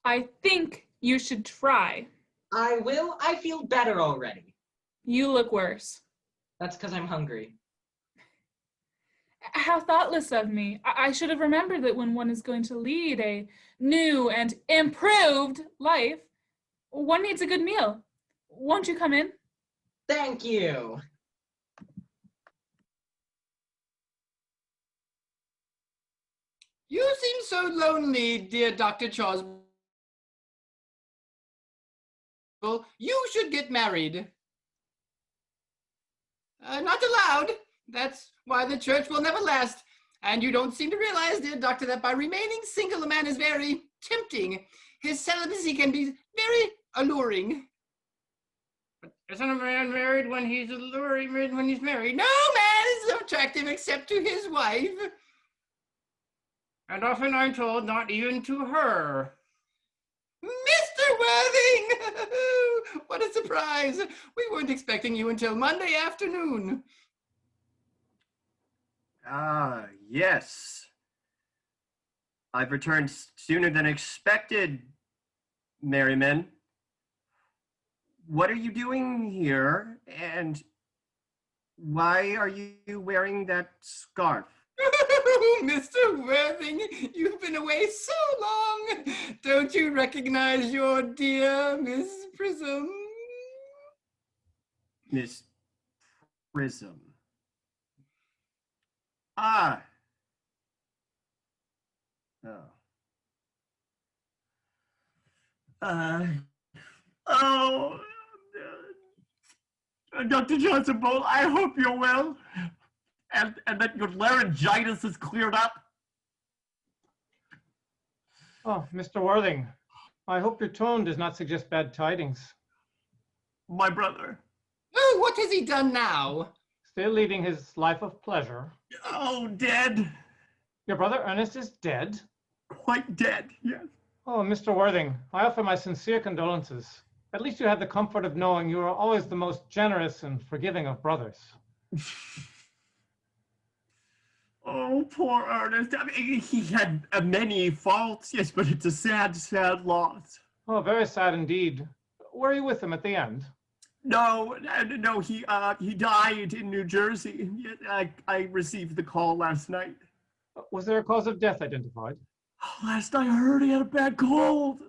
I think you should try. I will. I feel better already. You look worse. That's because I'm hungry. How thoughtless of me. I should have remembered that when one is going to lead a new and improved life, one needs a good meal. Won't you come in? Thank you. You seem so lonely, dear Dr. Choswell. You should get married. Not allowed. That's why the church will never last. And you don't seem to realize, dear doctor, that by remaining single, a man is very tempting. His celibacy can be very alluring. But isn't a man married when he's alluring when he's married? No man is attractive except to his wife. And often I'm told not even to her. Mr. Worthing! What a surprise! We weren't expecting you until Monday afternoon. Ah, yes. I've returned sooner than expected, Merriman. What are you doing here, and why are you wearing that scarf? Mr. Worthing, you've been away so long. Don't you recognize your dear Miss Prism? Miss Prism. Ah. Oh. Dr. Johnson Bowl, I hope you're well, and that your laryngitis is cleared up. Oh, Mr. Worthing, I hope your tone does not suggest bad tidings. My brother. Oh, what has he done now? Still leading his life of pleasure. Oh, dead. Your brother Ernest is dead? Quite dead, yes. Oh, Mr. Worthing, I offer my sincere condolences. At least you have the comfort of knowing you are always the most generous and forgiving of brothers. Oh, poor Ernest. I mean, he had many faults, yes, but it's a sad, sad loss. Oh, very sad indeed. Were you with him at the end? No, he died in New Jersey. I received the call last night. Was there a cause of death identified? Last I heard, he had a bad cold.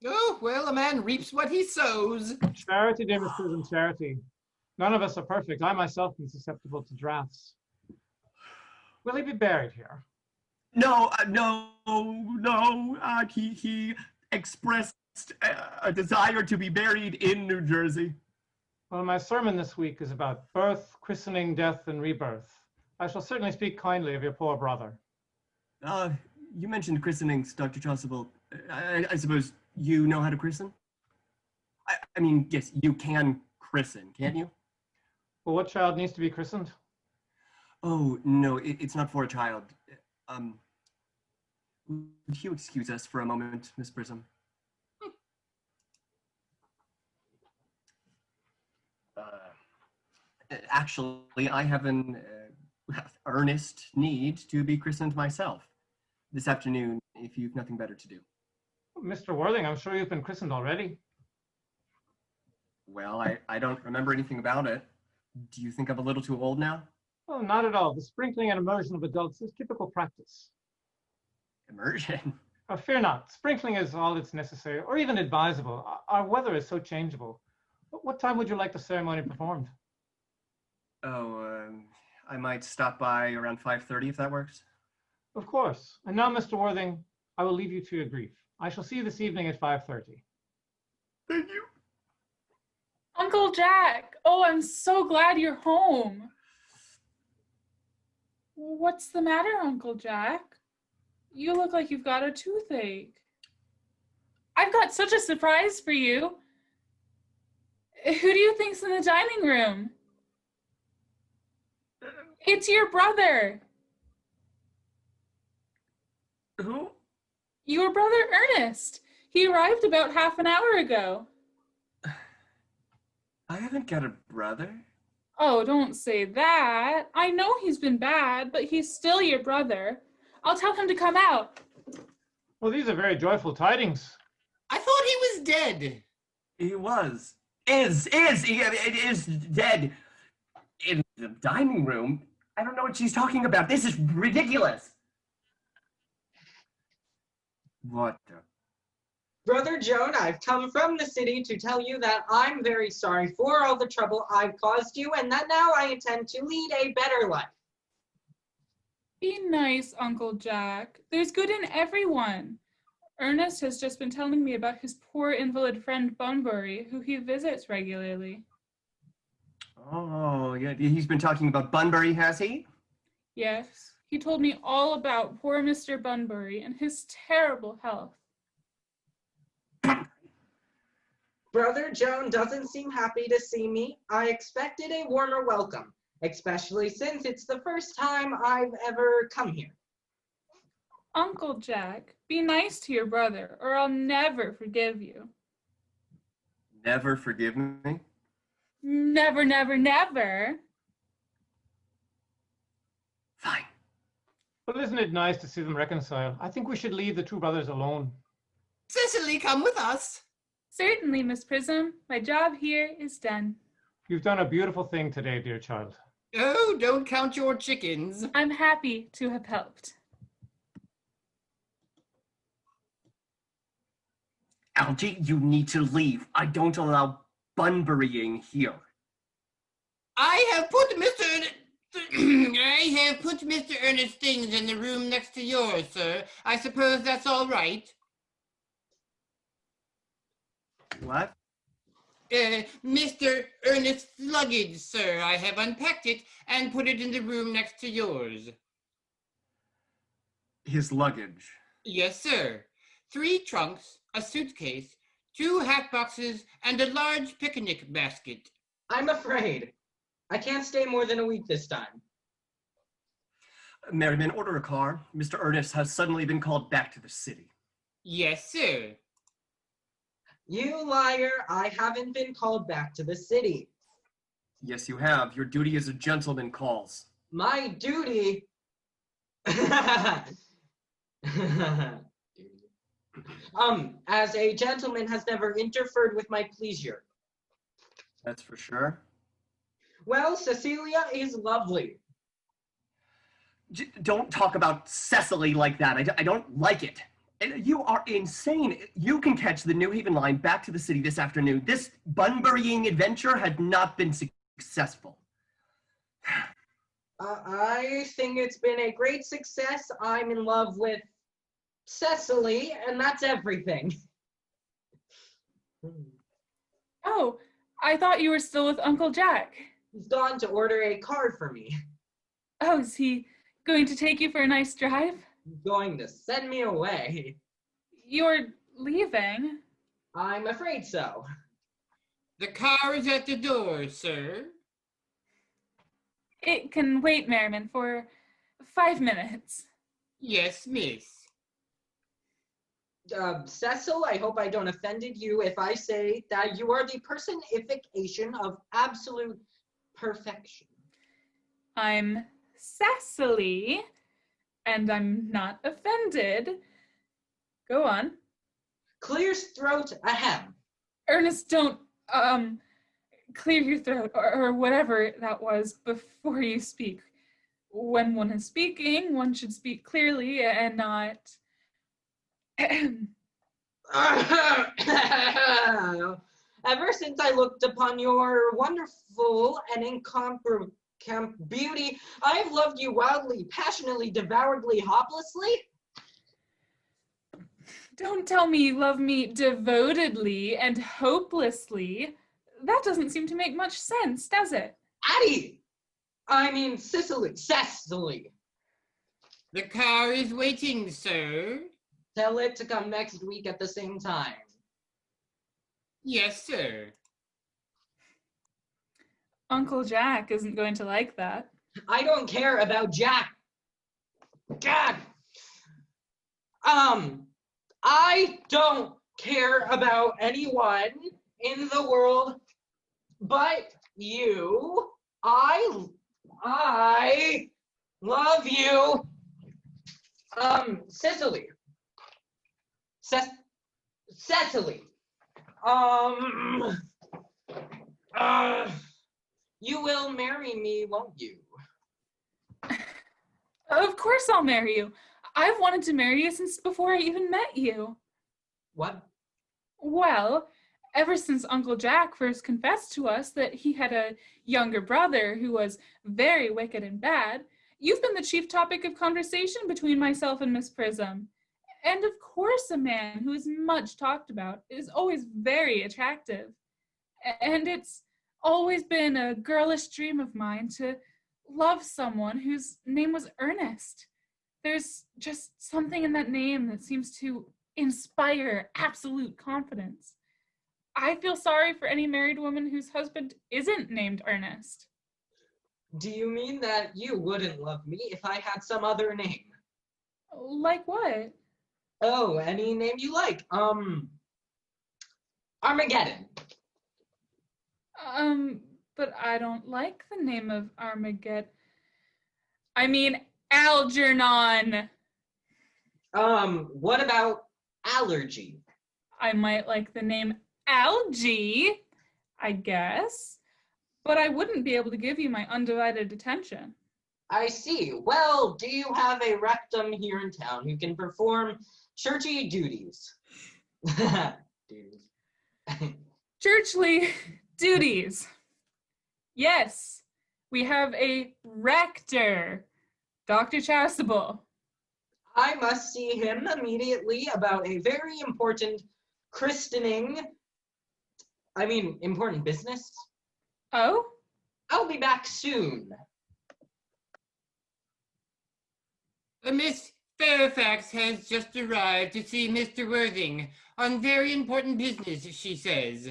Oh, well, a man reaps what he sows. Charity, dear Miss Prism, charity. None of us are perfect. I myself am susceptible to drafts. Will he be buried here? No. He expressed a desire to be buried in New Jersey. Well, my sermon this week is about birth, christening, death, and rebirth. I shall certainly speak kindly of your poor brother. You mentioned christenings, Dr. Chasuble. I suppose you know how to christen? I mean, yes, you can christen, can't you? Well, what child needs to be christened? Oh, no, it's not for a child. Would you excuse us for a moment, Miss Prism? Actually, I have an earnest need to be christened myself this afternoon, if you've nothing better to do. Mr. Worthing, I'm sure you've been christened already. Well, I don't remember anything about it. Do you think I'm a little too old now? Well, not at all. The sprinkling and immersion of adults is typical practice. Immersion? Fear not. Sprinkling is all that's necessary, or even advisable. Our weather is so changeable. What time would you like the ceremony performed? Oh, I might stop by around 5:30 if that works. Of course. And now, Mr. Worthing, I will leave you to your grief. I shall see you this evening at 5:30. Thank you. Uncle Jack, oh, I'm so glad you're home. What's the matter, Uncle Jack? You look like you've got a toothache. I've got such a surprise for you. Who do you think's in the dining room? It's your brother. Who? Your brother Ernest. He arrived about half an hour ago. I haven't got a brother. Oh, don't say that. I know he's been bad, but he's still your brother. I'll tell him to come out. Well, these are very joyful tidings. I thought he was dead. He was. It is dead. In the dining room? I don't know what she's talking about. This is ridiculous. What the? Brother Joan, I've come from the city to tell you that I'm very sorry for all the trouble I've caused you and that now I intend to lead a better life. Be nice, Uncle Jack. There's good in everyone. Ernest has just been telling me about his poor invalid friend Bunbury, who he visits regularly. Oh, yeah. He's been talking about Bunbury, has he? Yes, he told me all about poor Mr. Bunbury and his terrible health. Brother Joan doesn't seem happy to see me. I expected a warmer welcome, especially since it's the first time I've ever come here. Uncle Jack, be nice to your brother, or I'll never forgive you. Never forgive me? Never, never, never. Fine. But isn't it nice to see them reconcile? I think we should leave the two brothers alone. Cicely, come with us. Certainly, Miss Prism. My job here is done. You've done a beautiful thing today, dear child. Oh, don't count your chickens. I'm happy to have helped. Algie, you need to leave. I don't allow Bunburying here. I have put Mr. Ernest's things in the room next to yours, sir. I suppose that's all right. What? Mr. Ernest's luggage, sir. I have unpacked it and put it in the room next to yours. His luggage. Yes, sir. 3 trunks, a suitcase, 2 hat boxes, and a large picnic basket. I'm afraid. I can't stay more than a week this time. Merriman, order a car. Mr. Ernest has suddenly been called back to the city. Yes, sir. You liar, I haven't been called back to the city. Yes, you have. Your duty as a gentleman calls. My duty? As a gentleman has never interfered with my pleasure. That's for sure. Well, Cecilia is lovely. Don't talk about Cecily like that. I don't like it. You are insane. You can catch the New Haven line back to the city this afternoon. This Bunburying adventure had not been successful. I think it's been a great success. I'm in love with Cecily, and that's everything. Oh, I thought you were still with Uncle Jack. He's gone to order a car for me. Oh, is he going to take you for a nice drive? Going to send me away. You're leaving? I'm afraid so. The car is at the door, sir. It can wait, Merriman, for 5 minutes. Yes, miss. Cecil, I hope I don't offended you if I say that you are the personification of absolute perfection. I'm Cecily, and I'm not offended. Go on. Clear's throat ahem. Ernest, don't, clear your throat, or whatever that was, before you speak. When one is speaking, one should speak clearly and not... Ever since I looked upon your wonderful and incomparable beauty, I've loved you wildly, passionately, devouredly, hopelessly. Don't tell me you love me devotedly and hopelessly. That doesn't seem to make much sense, does it? Addie! I mean, Cecily. The car is waiting, sir. Tell it to come next week at the same time. Yes, sir. Uncle Jack isn't going to like that. I don't care about Jack. God. I don't care about anyone in the world but you. I love you. Cecily. Cecily. You will marry me, won't you? Of course I'll marry you. I've wanted to marry you since before I even met you. What? Well, ever since Uncle Jack first confessed to us that he had a younger brother who was very wicked and bad, you've been the chief topic of conversation between myself and Miss Prism. And of course a man who is much talked about is always very attractive. And it's always been a girlish dream of mine to love someone whose name was Earnest. There's just something in that name that seems to inspire absolute confidence. I feel sorry for any married woman whose husband isn't named Earnest. Do you mean that you wouldn't love me if I had some other name? Like what? Oh, any name you like. Armageddon. But I don't like the name of Armageddon. I mean, Algernon. What about allergy? I might like the name Algie, I guess, but I wouldn't be able to give you my undivided attention. I see. Well, do you have a rectum here in town who can perform churchy duties? Churchly duties. Yes, we have a rector, Dr. Chasuble. I must see him immediately about a very important important business. Oh? I'll be back soon. Miss Fairfax has just arrived to see Mr. Worthing on very important business, she says.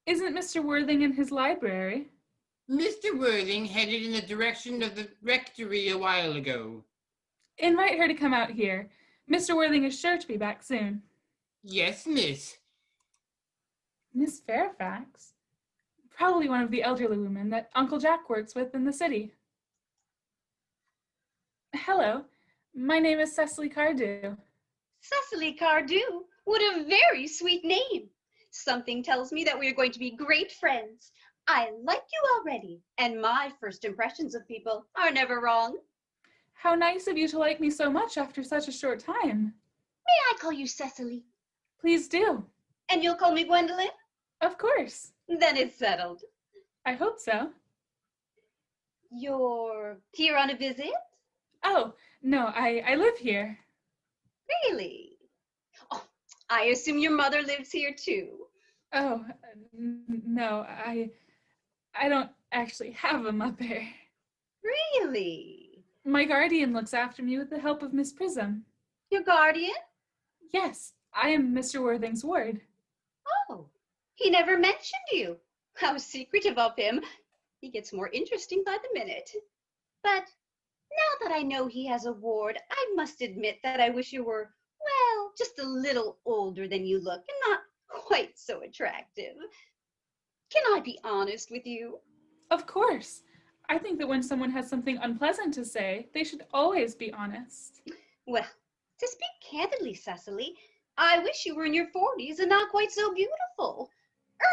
Isn't Mr. Worthing in his library? Mr. Worthing headed in the direction of the rectory a while ago. Invite her to come out here. Mr. Worthing is sure to be back soon. Yes, miss. Miss Fairfax? Probably one of the elderly women that Uncle Jack works with in the city. Hello, my name is Cecily Cardew. Cecily Cardew? What a very sweet name. Something tells me that we are going to be great friends. I like you already, and my first impressions of people are never wrong. How nice of you to like me so much after such a short time. May I call you Cecily? Please do. And you'll call me Gwendolyn? Of course. Then it's settled. I hope so. You're here on a visit? Oh, no, I live here. Really? Oh, I assume your mother lives here too. Oh, no, I don't actually have a mother. Really? My guardian looks after me with the help of Miss Prism. Your guardian? Yes, I am Mr. Worthing's ward. Oh, he never mentioned you. How secretive of him. He gets more interesting by the minute. But now that I know he has a ward, I must admit that I wish you were, well, just a little older than you look and not quite so attractive. Can I be honest with you? Of course. I think that when someone has something unpleasant to say, they should always be honest. Well, to speak candidly, Cecily, I wish you were in your 40s and not quite so beautiful.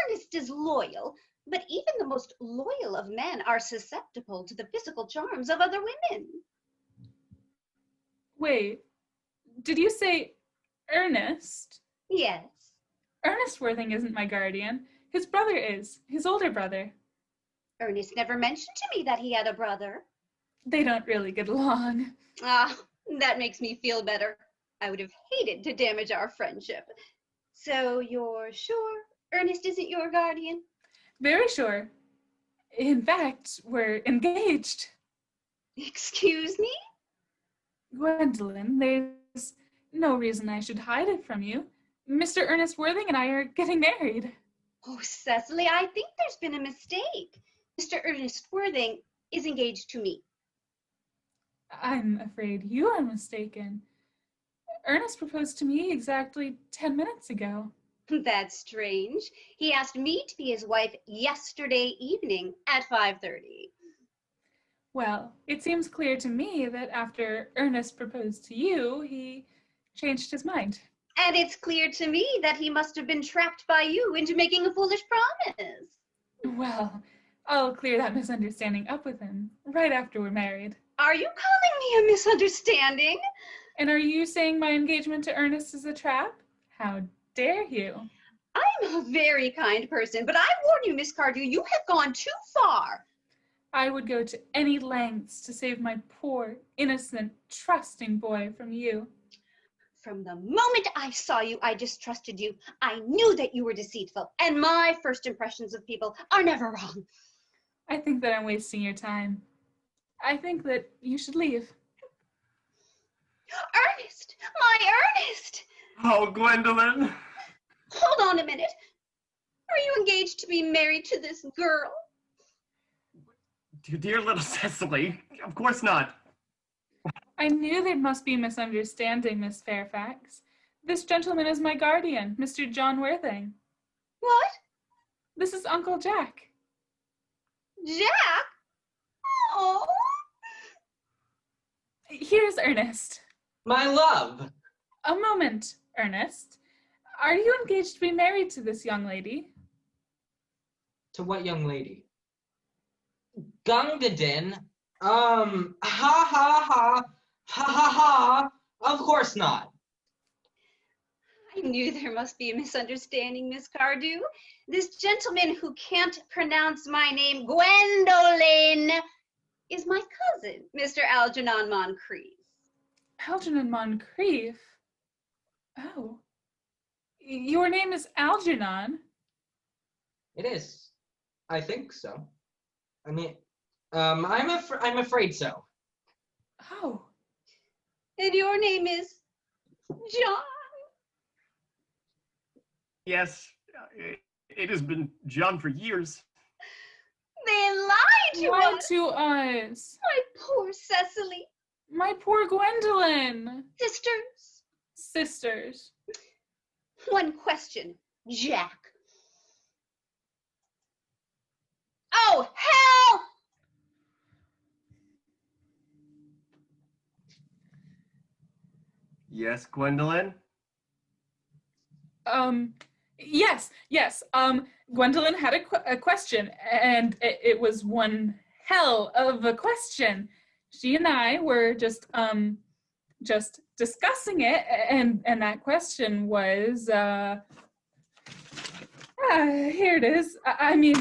Ernest is loyal, but even the most loyal of men are susceptible to the physical charms of other women. Wait, did you say Ernest? Yes. Ernest Worthing isn't my guardian. His brother is, his older brother. Ernest never mentioned to me that he had a brother. They don't really get along. Ah, that makes me feel better. I would have hated to damage our friendship. So you're sure Ernest isn't your guardian? Very sure. In fact, we're engaged. Excuse me? Gwendolyn, there's no reason I should hide it from you. Mr. Ernest Worthing and I are getting married. Oh, Cecily, I think there's been a mistake. Mr. Ernest Worthing is engaged to me. I'm afraid you are mistaken. Ernest proposed to me exactly 10 minutes ago. That's strange. He asked me to be his wife yesterday evening at 5:30. Well, it seems clear to me that after Ernest proposed to you, he changed his mind. And it's clear to me that he must have been trapped by you into making a foolish promise. Well, I'll clear that misunderstanding up with him right after we're married. Are you calling me a misunderstanding? And are you saying my engagement to Ernest is a trap? How dare you? I'm a very kind person, but I warn you, Miss Cardew, you have gone too far. I would go to any lengths to save my poor, innocent, trusting boy from you. From the moment I saw you, I distrusted you. I knew that you were deceitful, and my first impressions of people are never wrong. I think that I'm wasting your time. I think that you should leave. Ernest! My Ernest! Oh, Gwendolyn. Hold on a minute. Are you engaged to be married to this girl? Dear little Cecily, of course not. I knew there must be a misunderstanding, Miss Fairfax. This gentleman is my guardian, Mr. John Worthing. What? This is Uncle Jack. Jack? Oh. Here's Ernest. My love. A moment, Ernest. Are you engaged to be married to this young lady? To what young lady? Gungadin? Ha ha ha. Ha ha ha. Of course not. I knew there must be a misunderstanding, Miss Cardew. This gentleman who can't pronounce my name, Gwendolyn, is my cousin, Mr. Algernon Moncrief. Algernon Moncrief? Oh. Your name is Algernon? It is. I think so. I mean, I'm afraid so. Oh. And your name is John? Yes, it has been John for years. They lied to Lied us. to us. My poor Cecily. My poor Gwendolyn. Sisters. Sisters. One question, Jack. Oh, hell! Yes, Gwendolyn? Yes. Gwendolyn had a question, and it was one hell of a question. She and I were just discussing it, and that question was, here it is. I mean,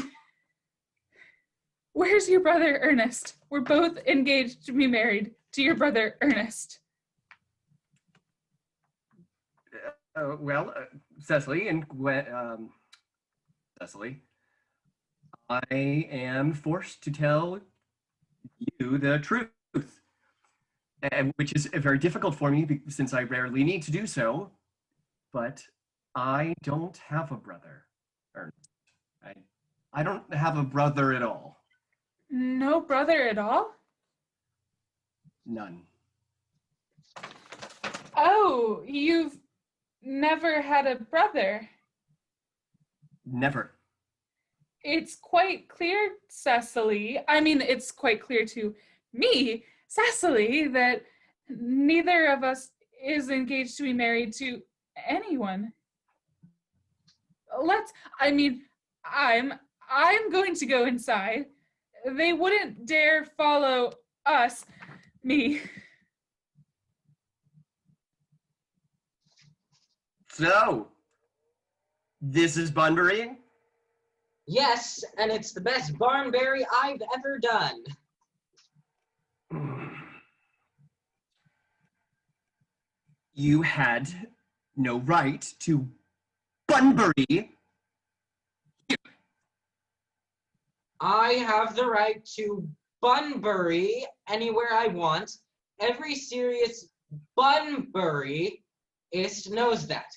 where's your brother Ernest? We're both engaged to be married to your brother Ernest. Cecily and Cecily, I am forced to tell you the truth. which is very difficult for me since I rarely need to do so. But I don't have a brother. Ernest. I don't have a brother at all. No brother at all? None. Oh, you've never had a brother. Never. It's quite clear, Cecily. I mean, it's quite clear to me, Cecily, that neither of us is engaged to be married to anyone. I'm going to go inside. They wouldn't dare follow us, me. So, this is Bunbury? Yes, and it's the best barnberry I've ever done. You had no right to Bunbury. I have the right to Bunbury anywhere I want. Every serious Bunburyist knows that.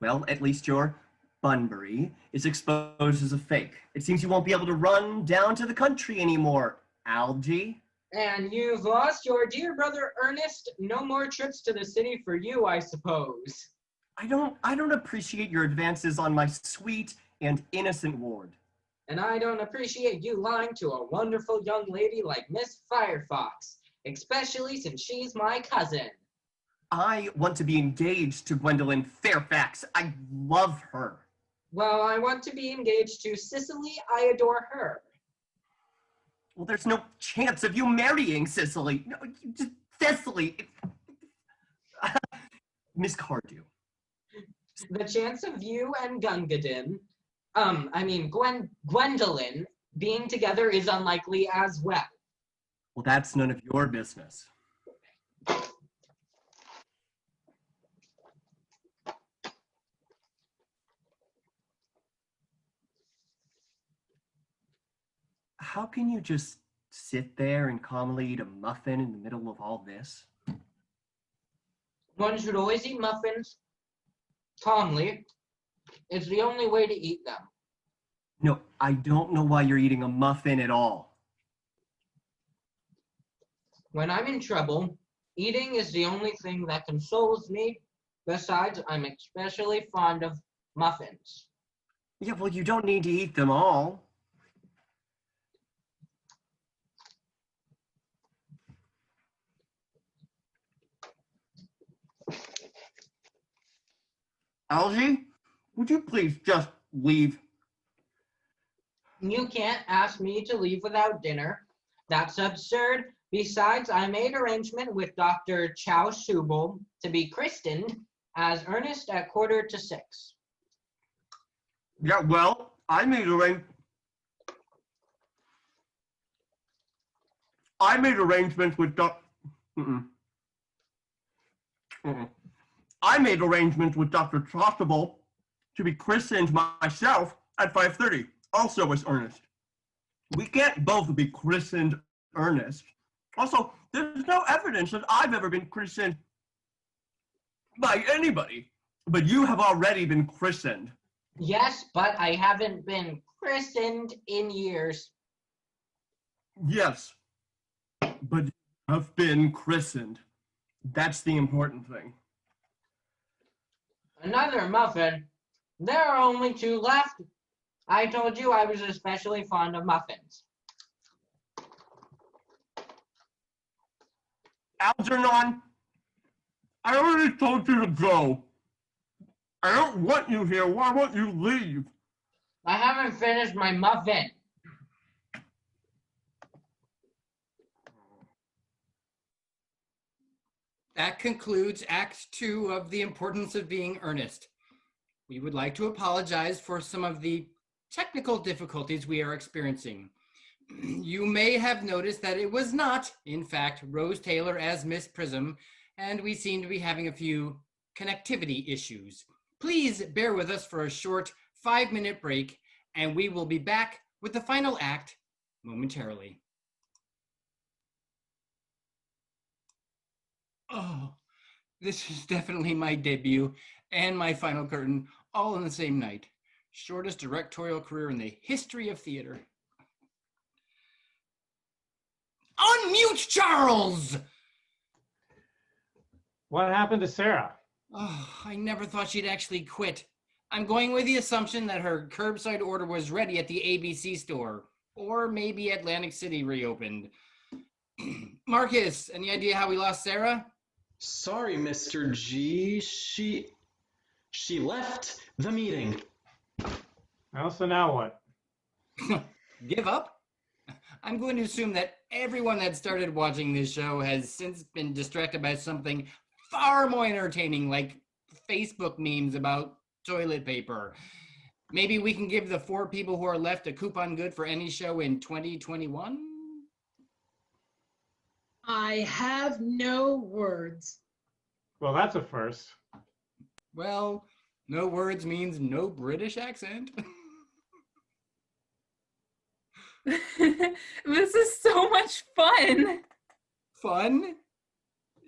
Well, at least your Bunbury is exposed as a fake. It seems you won't be able to run down to the country anymore, Algie. And you've lost your dear brother Ernest. No more trips to the city for you, I suppose. I don't appreciate your advances on my sweet and innocent ward. And I don't appreciate you lying to a wonderful young lady like Miss Firefox, especially since she's my cousin. I want to be engaged to Gwendolyn Fairfax. I love her. Well, I want to be engaged to Cicely. I adore her. Well, there's no chance of you marrying Cicely. No, just Cicely. Miss Cardew. The chance of you and Gwendolyn being together is unlikely as well. Well, that's none of your business. How can you just sit there and calmly eat a muffin in the middle of all this? One should always eat muffins calmly. It's the only way to eat them. No, I don't know why you're eating a muffin at all. When I'm in trouble, eating is the only thing that consoles me. Besides, I'm especially fond of muffins. Yeah, well, you don't need to eat them all. Algie, would you please just leave? You can't ask me to leave without dinner. That's absurd. Besides, I made arrangement with Dr. Chow Subel to be christened as Ernest at 5:45. Yeah, well, I made arrangements with I made arrangements with Dr. Trostable to be christened myself at 5:30, also as Ernest. We can't both be christened Ernest. Also, there's no evidence that I've ever been christened by anybody, but you have already been christened. Yes, but I haven't been christened in years. Yes, but you have been christened. That's the important thing. Another muffin? There are only 2 left. I told you I was especially fond of muffins. Algernon, I already told you to go. I don't want you here. Why won't you leave? I haven't finished my muffin. That concludes Act 2 of The Importance of Being Earnest. We would like to apologize for some of the technical difficulties we are experiencing. You may have noticed that it was not, in fact, Rose Taylor as Miss Prism, and we seem to be having a few connectivity issues. Please bear with us for a short 5-minute break, and we will be back with the final act momentarily. Oh, this is definitely my debut and my final curtain, all in the same night. Shortest directorial career in the history of theater. Unmute Charles! What happened to Sarah? Oh, I never thought she'd actually quit. I'm going with the assumption that her curbside order was ready at the ABC store, or maybe Atlantic City reopened. Marcus, any idea how we lost Sarah? Sorry, Mr. G. She left the meeting. Well, so now what? Give up? I'm going to assume that everyone that started watching this show has since been distracted by something far more entertaining, like Facebook memes about toilet paper. Maybe we can give the 4 people who are left a coupon good for any show in 2021? I have no words. Well, that's a first. Well, no words means no British accent. This is so much fun. Fun?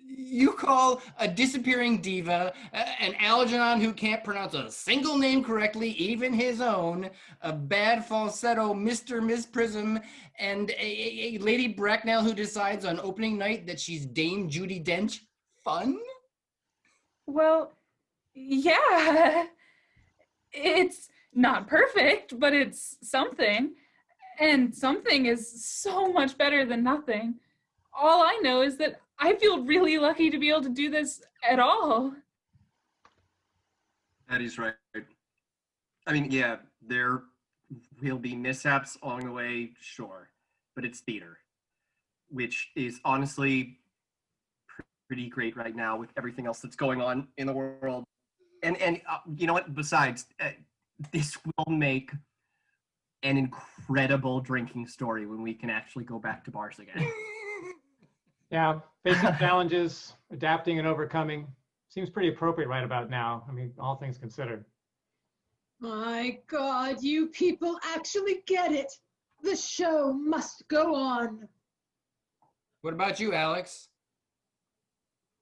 You call a disappearing diva, an Algernon who can't pronounce a single name correctly, even his own, a bad falsetto Mr. Miss Prism, and a Lady Bracknell who decides on opening night that she's Dame Judi Dench fun? Well, yeah. It's not perfect, but it's something. And something is so much better than nothing. All I know is that I feel really lucky to be able to do this at all. Addie's right. I mean, yeah, there will be mishaps along the way, sure, but it's theater, which is honestly pretty great right now with everything else that's going on in the world. And you know what? Besides, this will make an incredible drinking story when we can actually go back to bars again. Yeah, facing challenges, adapting and overcoming. Seems pretty appropriate right about now. I mean, all things considered. My God, you people actually get it. The show must go on. What about you, Alex?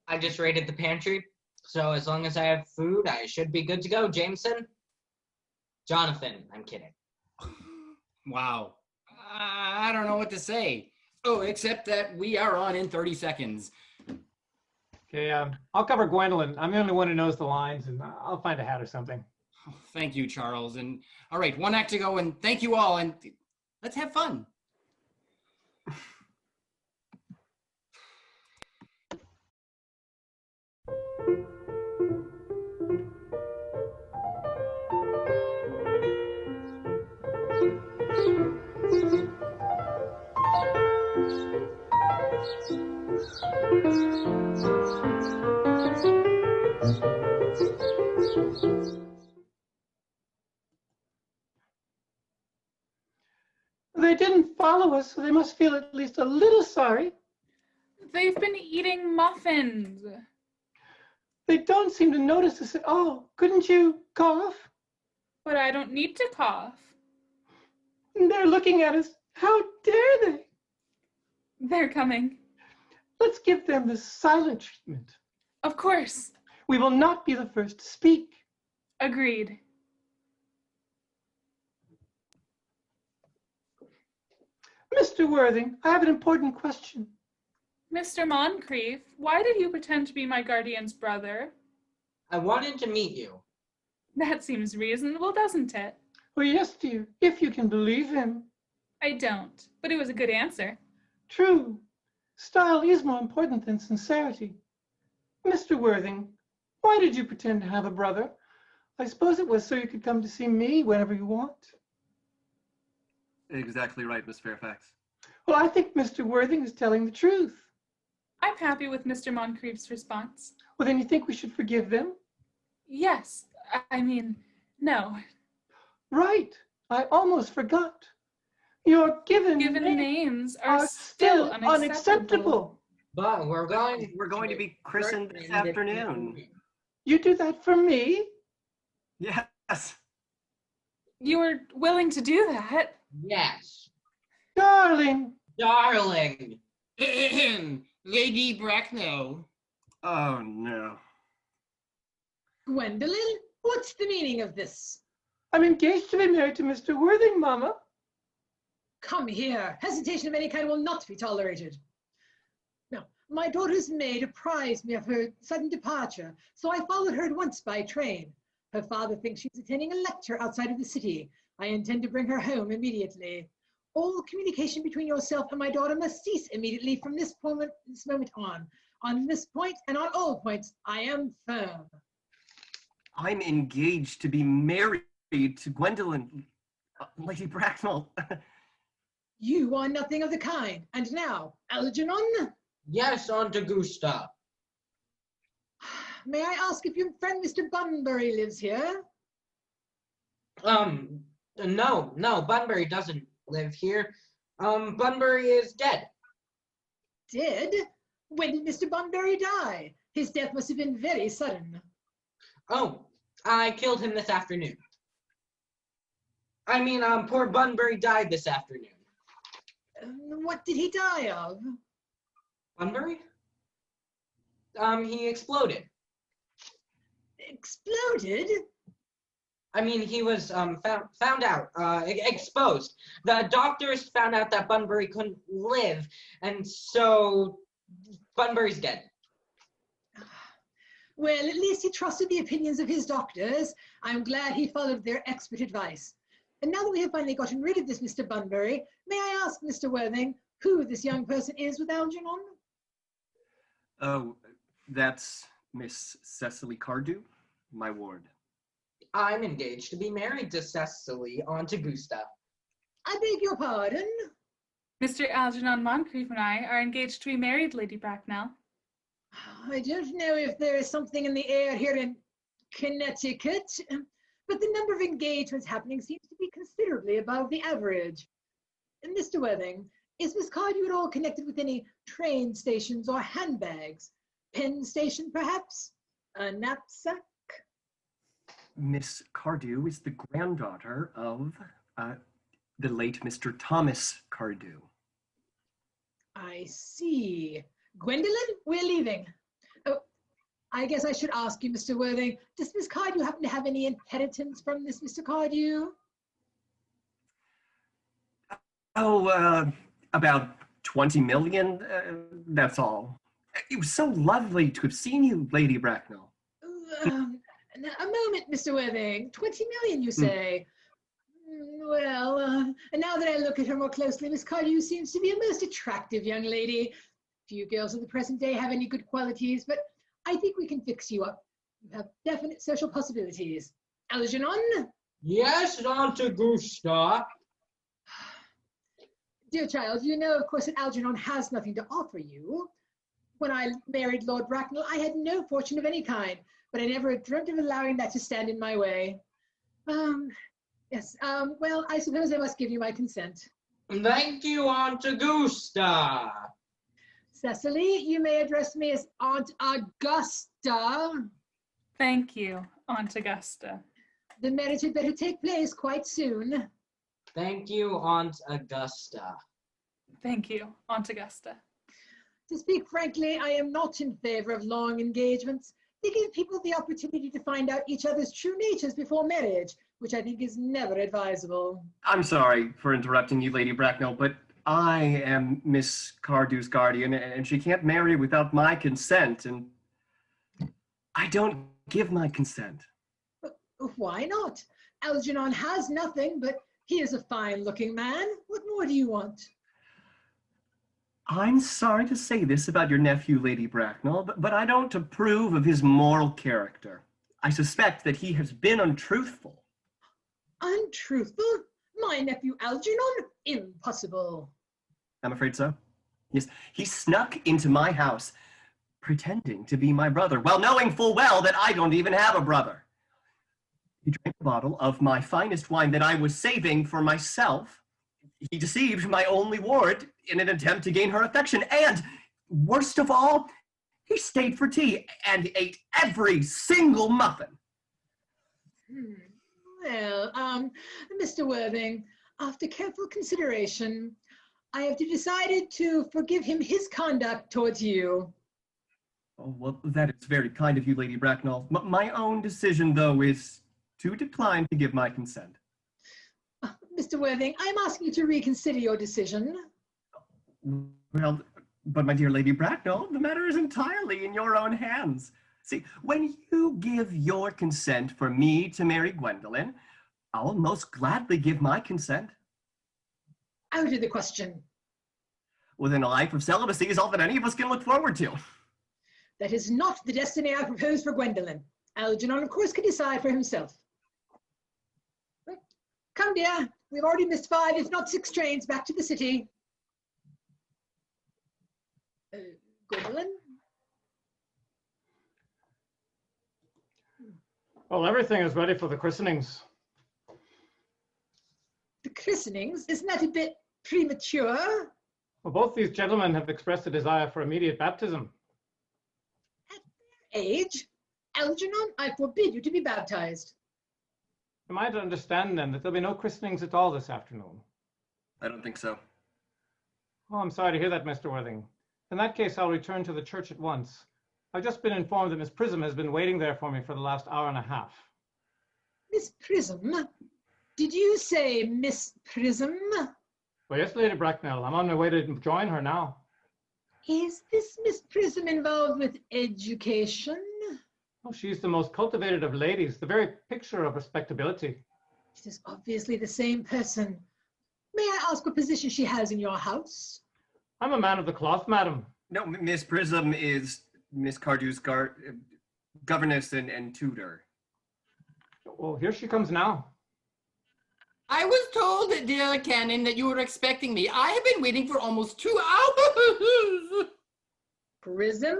I just raided the pantry, so as long as I have food, I should be good to go, Jameson. Jonathan, I'm kidding. Wow. I don't know what to say. Oh, except that we are on in 30 seconds. Okay, I'll cover Gwendolyn. I'm the only one who knows the lines, and I'll find a hat or something. Oh, thank you, Charles. And all right, 1 act to go, and thank you all, and let's have fun. They didn't follow us, so they must feel at least a little sorry. They've been eating muffins. They don't seem to notice us at all. Couldn't you cough? But I don't need to cough. They're looking at us. How dare they? They're coming. Let's give them the silent treatment. Of course. We will not be the first to speak. Agreed. Mr. Worthing, I have an important question. Mr. Moncrief, why did you pretend to be my guardian's brother? I wanted to meet you. That seems reasonable, doesn't it? Oh, yes, dear, if you can believe him. I don't, but it was a good answer. True. Style is more important than sincerity. Mr. Worthing, why did you pretend to have a brother? I suppose it was so you could come to see me whenever you want. Exactly right, Miss Fairfax. Well, I think Mr. Worthing is telling the truth. I'm happy with Mr. Moncrief's response. Well, then you think we should forgive them? Yes, I mean, no. Right. I almost forgot. Your given names are still unacceptable. But we're going to be christened this afternoon. You do that for me? Yes. You were willing to do that? Yes. Darling. Darling. Lady Bracknell. Oh, no. Gwendolyn, what's the meaning of this? I'm engaged to be married to Mr. Worthing, Mama. Come here. Hesitation of any kind will not be tolerated. Now, my daughter's maid apprised me of her sudden departure, so I followed her at once by train. Her father thinks she's attending a lecture outside of the city. I intend to bring her home immediately. All communication between yourself and my daughter must cease immediately from this moment on. On this point and on all points, I am firm. I'm engaged to be married to Gwendolyn, Lady Bracknell. You are nothing of the kind. And now, Algernon? Yes, Aunt Augusta. May I ask if your friend Mr. Bunbury lives here? No, Bunbury doesn't live here. Bunbury is dead. Dead? When did Mr. Bunbury die? His death must have been very sudden. Oh, I killed him this afternoon. I mean, poor Bunbury died this afternoon. What did he die of? Bunbury? He exploded. Exploded? I mean, he was found out, exposed. The doctors found out that Bunbury couldn't live, and so Bunbury's dead. Well, at least he trusted the opinions of his doctors. I'm glad he followed their expert advice. And now that we have finally gotten rid of this Mr. Bunbury, may I ask Mr. Worthing who this young person is with Algernon? Oh, that's Miss Cecily Cardew, my ward. I'm engaged to be married to Cecily, Aunt Augusta. I beg your pardon? Mr. Algernon Moncrief and I are engaged to be married, Lady Bracknell. I don't know if there is something in the air here in Connecticut, but the number of engagements happening seems to be considerably above the average. And Mr. Worthing, is Miss Cardew at all connected with any train stations or handbags? Penn station, perhaps? A knapsack? Miss Cardew is the granddaughter of the late Mr. Thomas Cardew. I see. Gwendolyn, we're leaving. Oh, I guess I should ask you, Mr. Worthing, does Miss Cardew happen to have any inheritance from this Mr. Cardew? Oh, about 20 million, that's all. It was so lovely to have seen you, Lady Bracknell. A moment, Mr. Worthing. 20 million, you say? Well, and now that I look at her more closely, Miss Cardew seems to be a most attractive young lady. Few girls of the present day have any good qualities, but I think we can fix you up. You have definite social possibilities. Algernon? Yes, Aunt Augusta. Dear child, you know, of course, that Algernon has nothing to offer you. When I married Lord Bracknell, I had no fortune of any kind, but I never dreamt of allowing that to stand in my way. Yes, well, I suppose I must give you my consent. Thank you, Aunt Augusta. Cecily, you may address me as Aunt Augusta. Thank you, Aunt Augusta. The marriage had better take place quite soon. Thank you, Aunt Augusta. Thank you, Aunt Augusta. To speak frankly, I am not in favor of long engagements. They give people the opportunity to find out each other's true natures before marriage, which I think is never advisable. I'm sorry for interrupting you, Lady Bracknell, but I am Miss Cardew's guardian, and she can't marry without my consent, and I don't give my consent. But why not? Algernon has nothing, but he is a fine-looking man. What more do you want? I'm sorry to say this about your nephew, Lady Bracknell, but I don't approve of his moral character. I suspect that he has been untruthful. Untruthful? My nephew Algernon? Impossible. I'm afraid so. Yes, he snuck into my house, pretending to be my brother, while knowing full well that I don't even have a brother. He drank a bottle of my finest wine that I was saving for myself. He deceived my only ward in an attempt to gain her affection, and, worst of all, he stayed for tea and ate every single muffin. Well, Mr. Worthing, after careful consideration, I have decided to forgive him his conduct towards you. Oh, well, that is very kind of you, Lady Bracknell. My own decision, though, is to decline to give my consent. Mr. Worthing, I'm asking you to reconsider your decision. Well, but my dear Lady Bracknell, the matter is entirely in your own hands. See, when you give your consent for me to marry Gwendolyn, I'll most gladly give my consent. Out of the question. Well, then a life of celibacy is all that any of us can look forward to. That is not the destiny I propose for Gwendolyn. Algernon, of course, can decide for himself. Come, dear. We've already missed 5, if not 6 trains back to the city. Gwendolyn? Well, everything is ready for the christenings. The christenings? Isn't that a bit premature? Well, both these gentlemen have expressed a desire for immediate baptism. At their age? Algernon, I forbid you to be baptized. Am I to understand, then, that there'll be no christenings at all this afternoon? I don't think so. Oh, I'm sorry to hear that, Mr. Worthing. In that case, I'll return to the church at once. I've just been informed that Miss Prism has been waiting there for me for the last hour and a half. Miss Prism? Did you say Miss Prism? Well, yes, Lady Bracknell. I'm on my way to join her now. Is this Miss Prism involved with education? Oh, she's the most cultivated of ladies, the very picture of respectability. It is obviously the same person. May I ask what position she has in your house? I'm a man of the cloth, madam. No, Miss Prism is Miss Cardew's governess and tutor. Well, here she comes now. I was told, dear Canon, that you were expecting me. I have been waiting for almost 2 hours. Prism?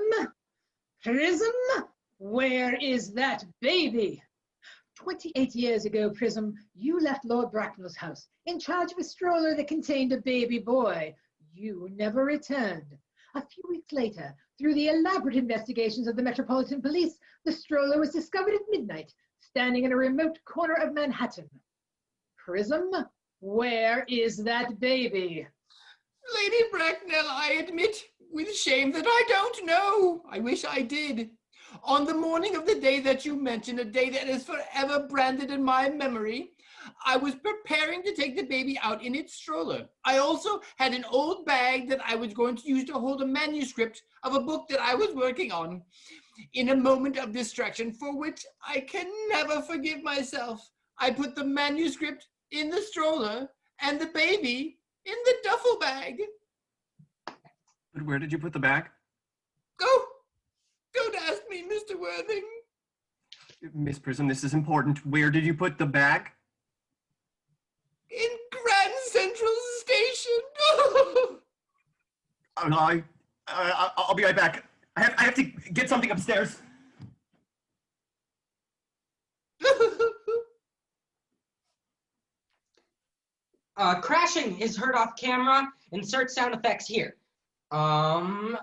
Prism? Where is that baby? 28 years ago, Prism, you left Lord Bracknell's house in charge of a stroller that contained a baby boy. You never returned. A few weeks later, through the elaborate investigations of the Metropolitan Police, the stroller was discovered at midnight, standing in a remote corner of Manhattan. Prism, where is that baby? Lady Bracknell, I admit with shame that I don't know. I wish I did. On the morning of the day that you mentioned, a day that is forever branded in my memory, I was preparing to take the baby out in its stroller. I also had an old bag that I was going to use to hold a manuscript of a book that I was working on. In a moment of distraction for which I can never forgive myself, I put the manuscript in the stroller and the baby in the duffel bag. Where did you put the bag? Don't ask me, Mr. Worthing. Miss Prism, this is important. Where did you put the bag? In Grand Central Station. I'll be right back. I have to get something upstairs. Crashing is heard off camera. Insert sound effects here. Boom!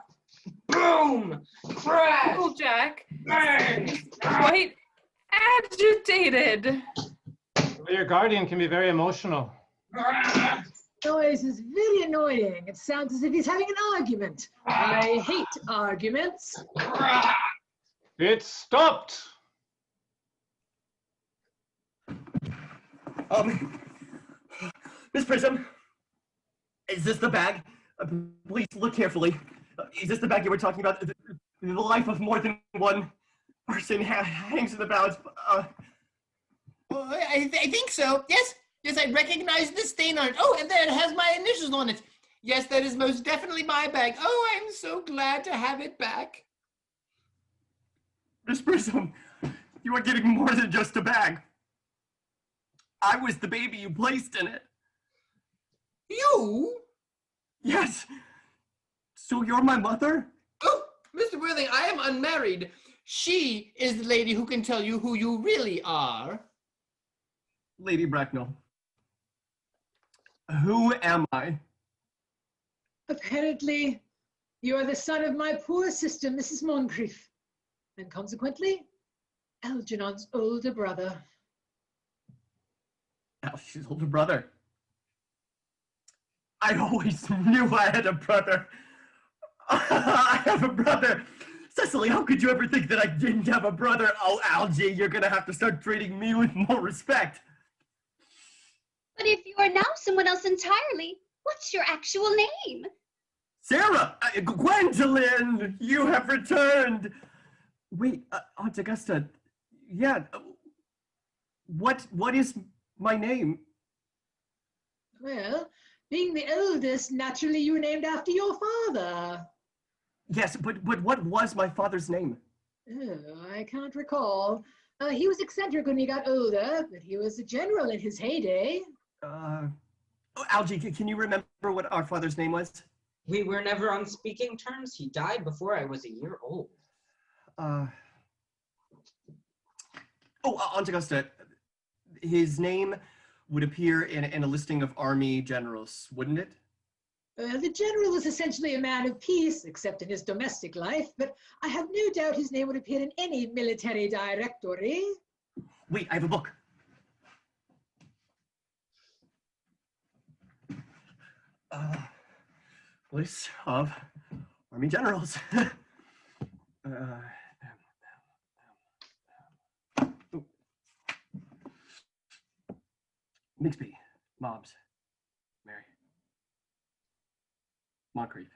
Crash! Uncle Jack, Bang! quite agitated. Well, your guardian can be very emotional. Noise is very annoying. It sounds as if he's having an argument. I hate arguments. It stopped! Miss Prism, is this the bag? Please look carefully. Is this the bag you were talking about? The life of more than one person hangs in the balance. Well, I think so. Yes, I recognize the stain on it. Oh, and there it has my initials on it. Yes, that is most definitely my bag. Oh, I'm so glad to have it back. Miss Prism, you are getting more than just a bag. I was the baby you placed in it. You? Yes. So you're my mother? Oh, Mr. Worthing, I am unmarried. She is the lady who can tell you who you really are. Lady Bracknell, who am I? Apparently, you are the son of my poor sister, Mrs. Moncrief, and consequently, Algernon's older brother. She's older brother. I always knew I had a brother. I have a brother. Cecily, how could you ever think that I didn't have a brother? Oh, Algie, you're gonna have to start treating me with more respect. But if you are now someone else entirely, what's your actual name? Sarah! Gwendolyn! You have returned! Wait, Aunt Augusta, yeah, what is my name? Well, being the oldest, naturally you were named after your father. Yes, but what was my father's name? Oh, I can't recall. He was eccentric when he got older, but he was a general in his heyday. Oh, Algie, can you remember what our father's name was? We were never on speaking terms. He died before I was a year old. Aunt Augusta, his name would appear in a listing of army generals, wouldn't it? The general was essentially a man of peace, except in his domestic life, but I have no doubt his name would appear in any military directory. Wait, I have a book. List of army generals. Mixby, Mobs, Mary, Moncrief.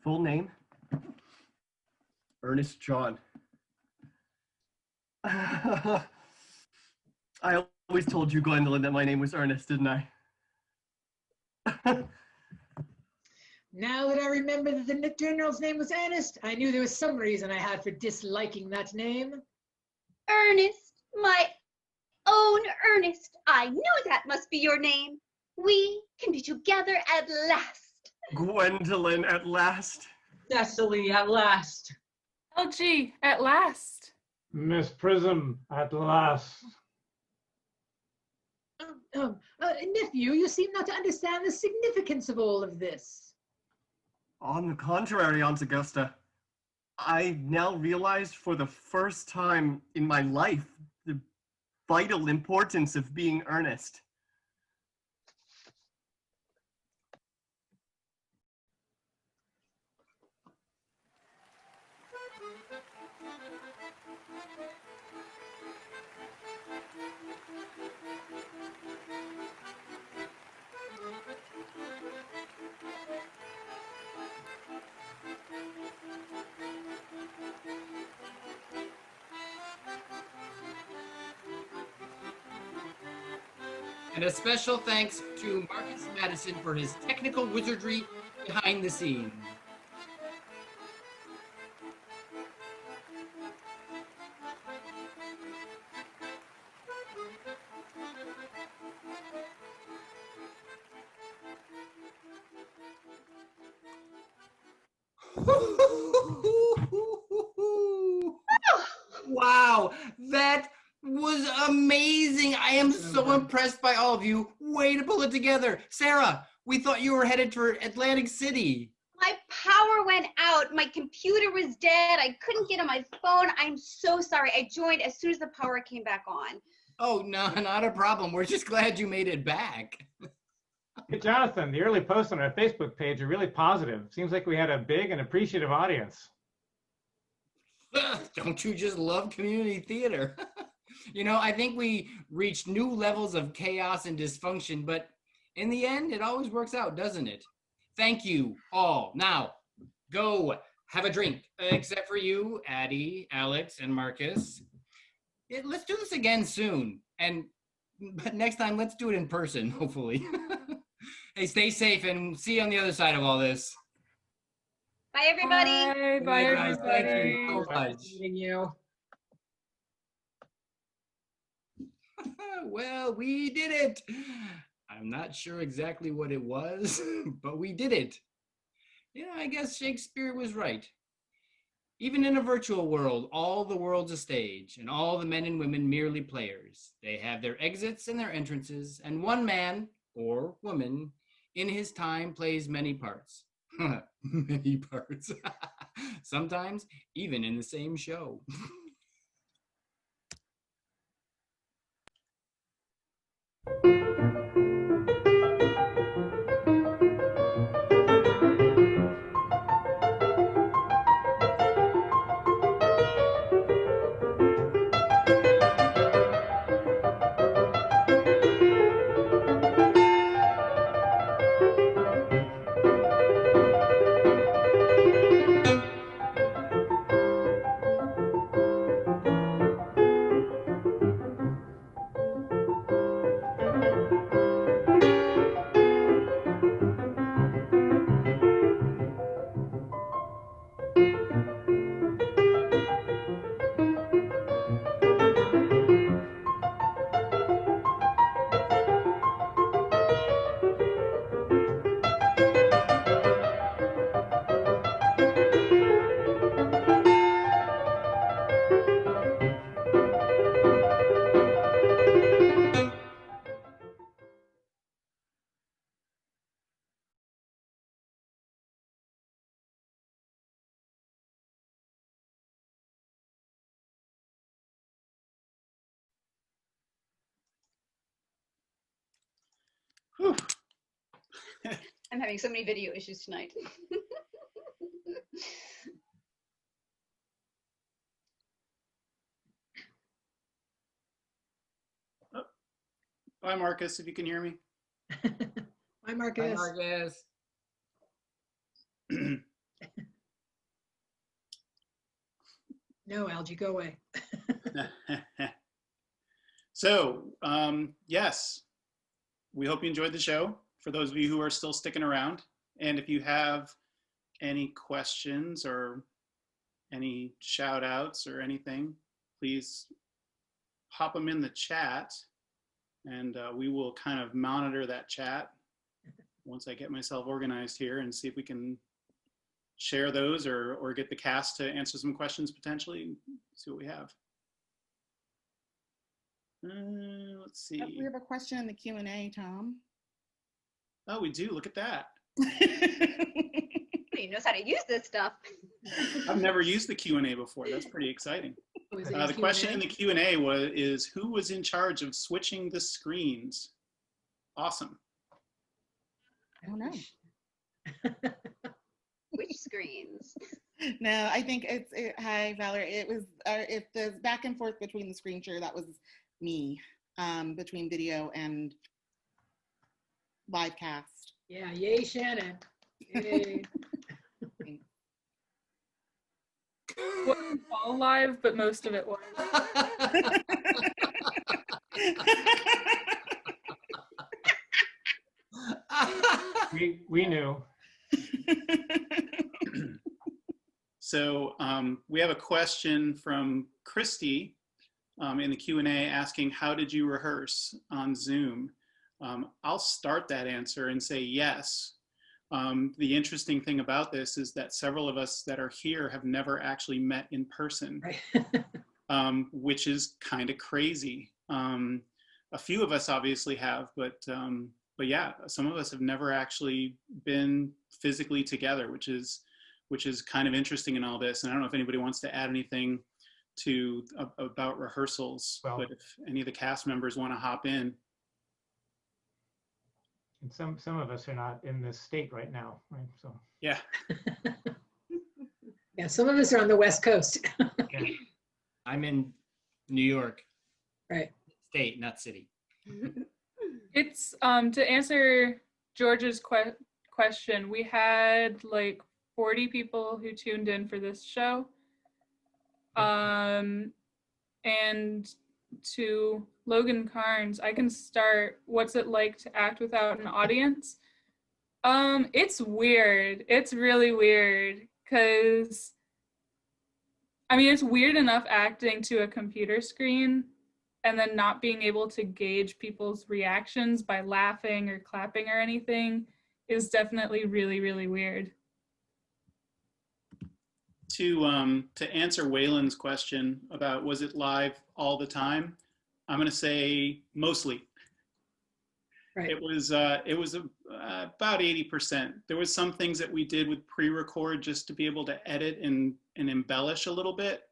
Full name, Ernest John. I always told you, Gwendolyn, that my name was Ernest, didn't I? Now that I remember that the general's name was Earnest, I knew there was some reason I had for disliking that name. Ernest, my own Ernest. I knew that must be your name. We can be together at last. Gwendolyn, at last. Cecily, at last. LG, at last. Miss Prism, at last. Nephew, you seem not to understand the significance of all of this. On the contrary, Aunt Augusta, I now realize for the first time in my life the vital importance of being earnest. And a special thanks to Marcus Madison for his technical wizardry behind the scenes. Wow, that was amazing. I am so impressed by all of you. Way to pull it together. Sarah, we thought you were headed for Atlantic City. My power went out. My computer was dead. I couldn't get on my phone. I'm so sorry. I joined as soon as the power came back on. Oh, no, not a problem. We're just glad you made it back. Hey, Jonathan, the early posts on our Facebook page are really positive. Seems like we had a big and appreciative audience. Don't you just love community theater? You know, I think we reached new levels of chaos and dysfunction, but in the end, it always works out, doesn't it? Thank you all. Now, go have a drink, except for you, Addie, Alex, and Marcus. Let's do this again soon. But next time, let's do it in person, hopefully. Hey, stay safe and see you on the other side of all this. Bye, everybody. Bye, Guys, thank everybody. you so much. Meeting you. Well, we did it. I'm not sure exactly what it was, but we did it. You know, I guess Shakespeare was right. Even in a virtual world, all the world's a stage, and all the men and women merely players. They have their exits and their entrances, and one man, or woman, in his time plays many parts. Many parts. Sometimes even in the same show. Whew. I'm having so many video issues tonight. Bye, Marcus, if you can hear me. Bye, Marcus. Bye, Marcus. No, Algie, go away. So, yes, we hope you enjoyed the show. For those of you who are still sticking around, and if you have any questions or any shout outs or anything, please pop them in the chat, and we will kind of monitor that chat once I get myself organized here and see if we can share those or get the cast to answer some questions potentially. See what we have. Let's see. We have a question in the Q&A, Tom. Oh, we do. Look at that. He knows how to use this stuff. I've never used the Q&A before. That's pretty exciting. The question in the Q&A is who was in charge of switching the screens? Awesome. I don't know. Which screens? No, I think hi, Valerie. It was, if the back and forth between the screen share, that was me, between video and live cast. Yeah, yay, Shannon. Yay. Wasn't all live, but most of it was. We knew. So we have a question from Christy in the Q&A asking, how did you rehearse on Zoom? I'll start that answer and say yes. The interesting thing about this is that several of us that are here have never actually met in person, right. Which is kind of crazy. A few of us obviously have, but yeah, some of us have never actually been physically together, which is kind of interesting in all this. And I don't know if anybody wants to add anything to about rehearsals, well, but if any of the cast members want to hop in. And some of us are not in this state right now, right? So yeah. Yeah, some of us are on the West Coast. Yeah. I'm in New York. Right. State, not city. It's to answer George's question, we had like 40 people who tuned in for this show. And to Logan Carnes, I can start. What's it like to act without an audience? It's weird. It's really weird because, I mean, it's weird enough acting to a computer screen and then not being able to gauge people's reactions by laughing or clapping or anything is definitely really, really weird. To answer Waylon's question about was it live all the time, I'm going to say mostly. Right. It was about 80%. There was some things that we did with pre-record just to be able to edit and embellish a little bit,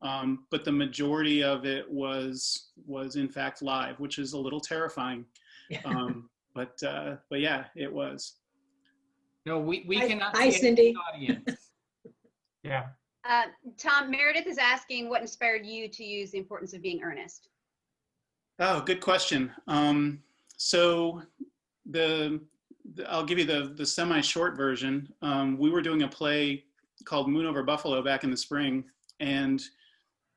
but the majority of it was in fact live, which is a little terrifying. But yeah, it was. No, we cannot see Cindy. The audience. Yeah. Tom, Meredith is asking what inspired you to use the importance of being earnest. Oh, good question. So I'll give you the semi-short version. We were doing a play called Moon Over Buffalo back in the spring, and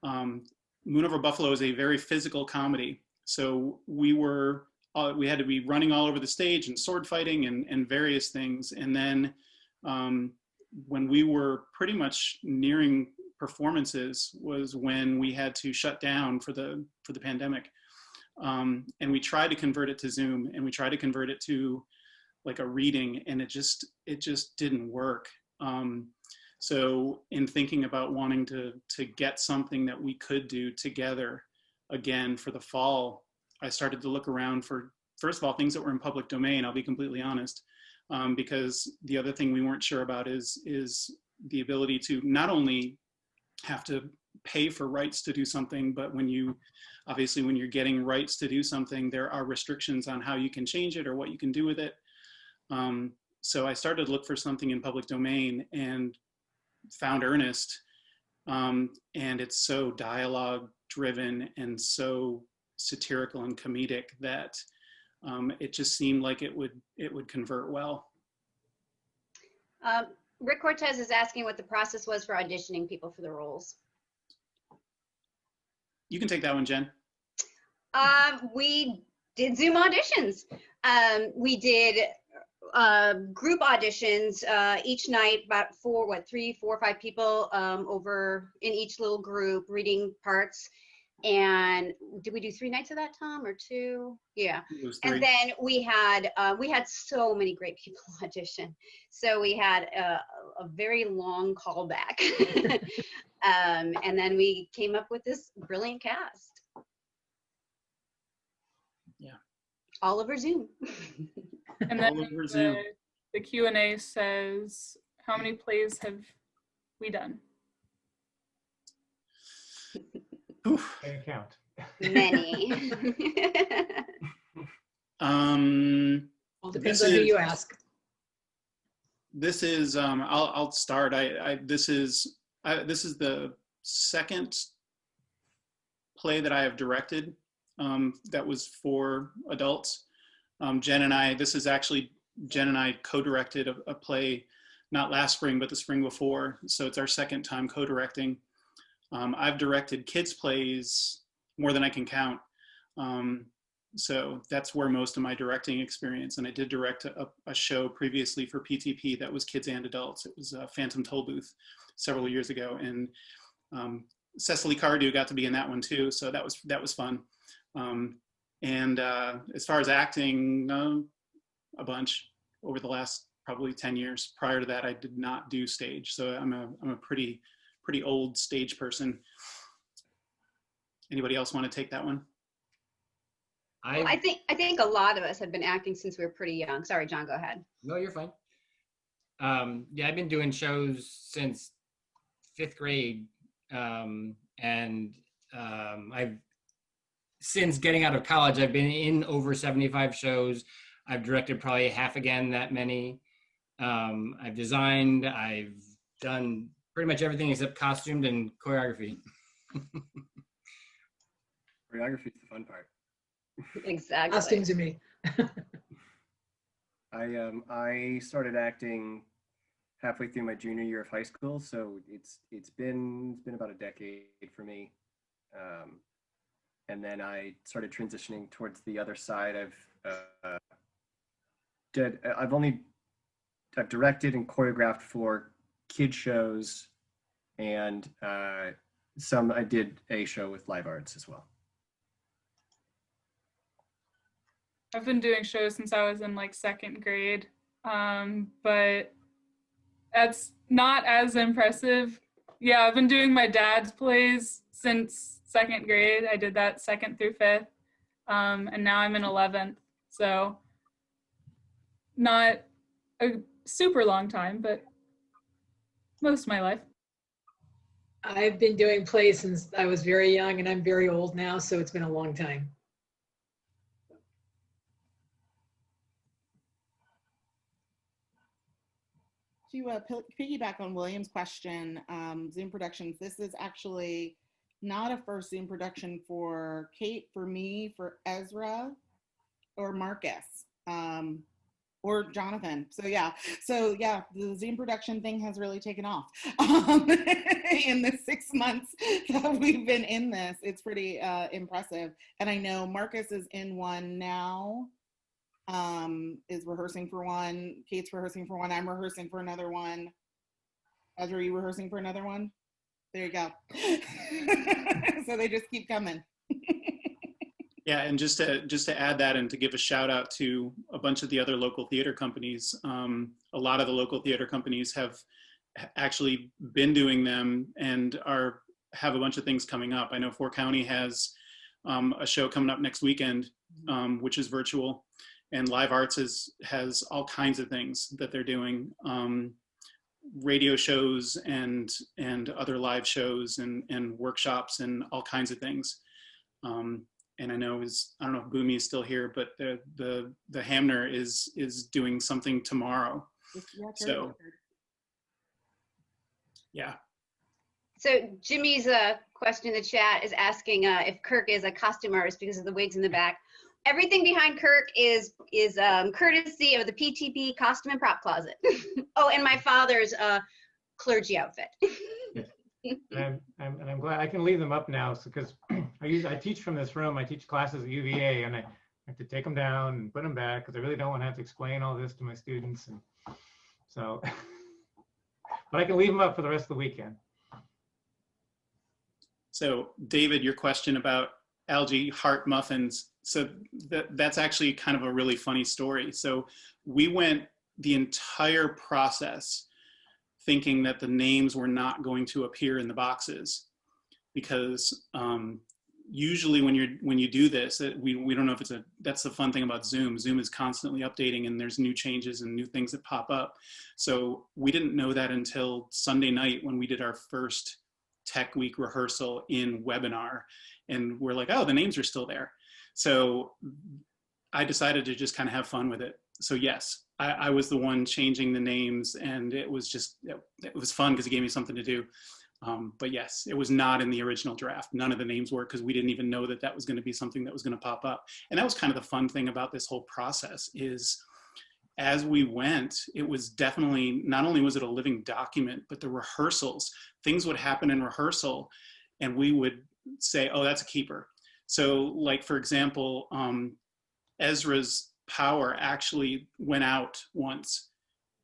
Moon Over Buffalo is a very physical comedy. So we had to be running all over the stage and sword fighting and various things. And then when we were pretty much nearing performances was when we had to shut down for the pandemic. And we tried to convert it to Zoom, and we tried to convert it to like a reading, and it just didn't work. So in thinking about wanting to get something that we could do together again for the fall, I started to look around for, first of all, things that were in public domain, I'll be completely honest, because the other thing we weren't sure about is the ability to not only have to pay for rights to do something, but when you, obviously when you're getting rights to do something, there are restrictions on how you can change it or what you can do with it. So I started to look for something in public domain and found Earnest, and it's so dialogue driven and so satirical and comedic that it just seemed like it would convert well. Rick Cortez is asking what the process was for auditioning people for the roles. You can take that one, Jen. We did Zoom auditions. We did group auditions each night, about 3, 4, 5 people over in each little group reading parts. And did we do 3 nights of that, Tom, or 2? Yeah. And then we had so many great people audition. So we had a very long callback. And then we came up with this brilliant cast. Yeah. All over Zoom. And then the Q&A says, how many plays have we done? Can't count. Many. Well, depends on who you ask. This is I'll start. This is the second play that I have directed that was for adults. Jen and I co-directed a play, not last spring, but the spring before. So it's our second time co-directing. I've directed kids plays more than I can count. So that's where most of my directing experience, and I did direct a show previously for PTP that was kids and adults. It was Phantom Tollbooth several years ago, and Cecily Cardew got to be in that one too, so that was fun. And as far as acting, a bunch over the last probably 10 years. Prior to that, I did not do stage, so I'm a pretty old stage person. Anybody else want to take that one? Well, I think a lot of us have been acting since we were pretty young. Sorry, John, go ahead. No, you're fine. Yeah, I've been doing shows since 5th grade. I've since getting out of college, I've been in over 75 shows. I've directed probably half again that many. I've designed, I've done pretty much everything except costumed and choreography. Choreography is the fun part. Exactly. Costumes are me. I started acting halfway through my junior year of high school, so it's been about a decade for me. And then I started transitioning towards the other side. I've directed and choreographed for kid shows, and I did a show with Live Arts as well. I've been doing shows since I was in like 2nd grade, but that's not as impressive. Yeah, I've been doing my dad's plays since 2nd grade. I did that 2nd through 5th, and now I'm in 11th. So not a super long time, but most of my life. I've been doing plays since I was very young, and I'm very old now, so it's been a long time. To piggyback on William's question, Zoom productions, this is actually not a first Zoom production for Kate, for me, for Ezra, or Marcus, or Jonathan. So yeah, the Zoom production thing has really taken off in the 6 months that we've been in this. It's pretty impressive. And I know Marcus is in one now. Is rehearsing for one. Kate's rehearsing for one. I'm rehearsing for another one. Ezra, are you rehearsing for another one? There you go. So they just keep coming. Yeah, and just to add that and to give a shout out to a bunch of the other local theater companies, a lot of the local theater companies have actually been doing them and have a bunch of things coming up. I know Fort County has a show coming up next weekend, which is virtual, and Live Arts has all kinds of things that they're doing, radio shows and other live shows and workshops and all kinds of things. And I know I don't know if Boomy is still here, but the Hamner is doing something tomorrow. Yeah, So yeah. So Jimmy's question in the chat is asking if Kirk is a costume artist because of the wigs in the back. Everything behind Kirk is courtesy of the PTP Costume and Prop Closet. Oh, and my father's clergy outfit. And I'm glad I can leave them up now, because I teach from this room. I teach classes at UVA, and I have to take them down and put them back because I really don't want to have to explain all this to my students. And so, but I can leave them up for the rest of the weekend. So David, your question about algae heart muffins. So that's actually kind of a really funny story. So we went the entire process thinking that the names were not going to appear in the boxes, because usually when you do this, we don't know if that's the fun thing about Zoom. Zoom is constantly updating and there's new changes and new things that pop up. So we didn't know that until Sunday night when we did our first Tech Week rehearsal in webinar, and we're like, oh, the names are still there. So I decided to just kind of have fun with it. So yes, I was the one changing the names, and it was fun because it gave me something to do. But yes, it was not in the original draft. None of the names were, because we didn't even know that was going to be something that was going to pop up. And that was kind of the fun thing about this whole process is, as we went, it was definitely, not only was it a living document, but the rehearsals, things would happen in rehearsal and we would say, oh, that's a keeper. So like, for example, Ezra's power actually went out once.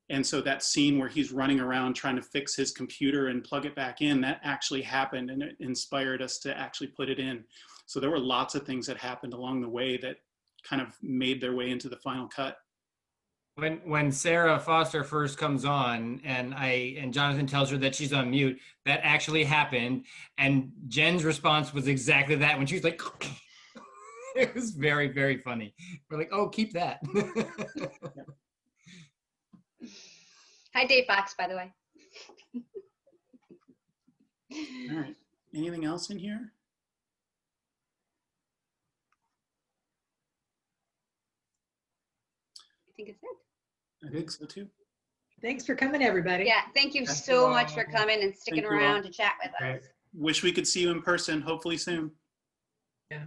And so that scene where he's running around trying to fix his computer and plug it back in, that actually happened, and it inspired us to actually put it in. So there were lots of things that happened along the way that kind of made their way into the final cut. When Sarah Foster first comes on and Jonathan tells her that she's on mute, that actually happened. And Jen's response was exactly that, when she was like, it was very, very funny. We're like, oh, keep that. Hi, Dave Fox, by the way. All right. Anything else in here? I think it's it. I think so too. Thanks for coming, everybody. Yeah, thank you so much for coming and sticking around to chat with us. Wish we could see you in person, hopefully soon. Yeah.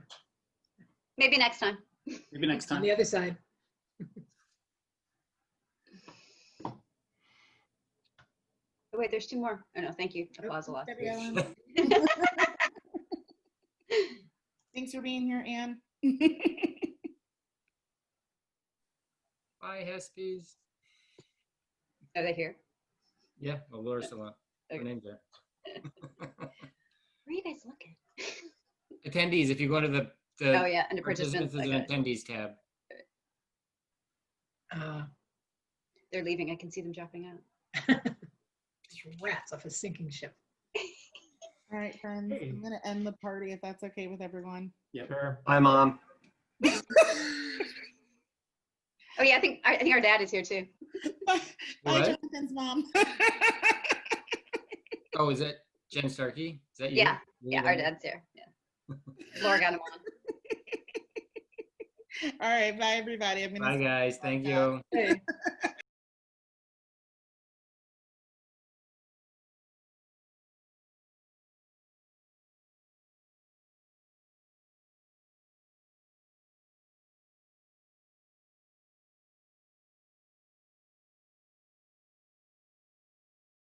Maybe next time. Maybe next time. On the other side. Oh, wait, there's two more. Oh no, thank you. Applause a lot. Thanks for being here, Anne. Bye, Hespies. Are they here? Yeah, well, Laura's still on. Her name's there. Where are you guys looking? Attendees, if you go to the oh yeah, under participants, there's an attendees tab. They're leaving. I can see them dropping out. These rats off a sinking ship. All right, friends, I'm going to end the party if that's okay with everyone. Yeah, sure. Hi, Mom. Oh yeah, I think our dad is here too. Hi, What? Jonathan's mom. Oh, is that Jen Starkey? Is that you? Yeah, yeah, our dad's here. Yeah. Laura got him on. All right, bye everybody. Bye guys, thank you. Hey.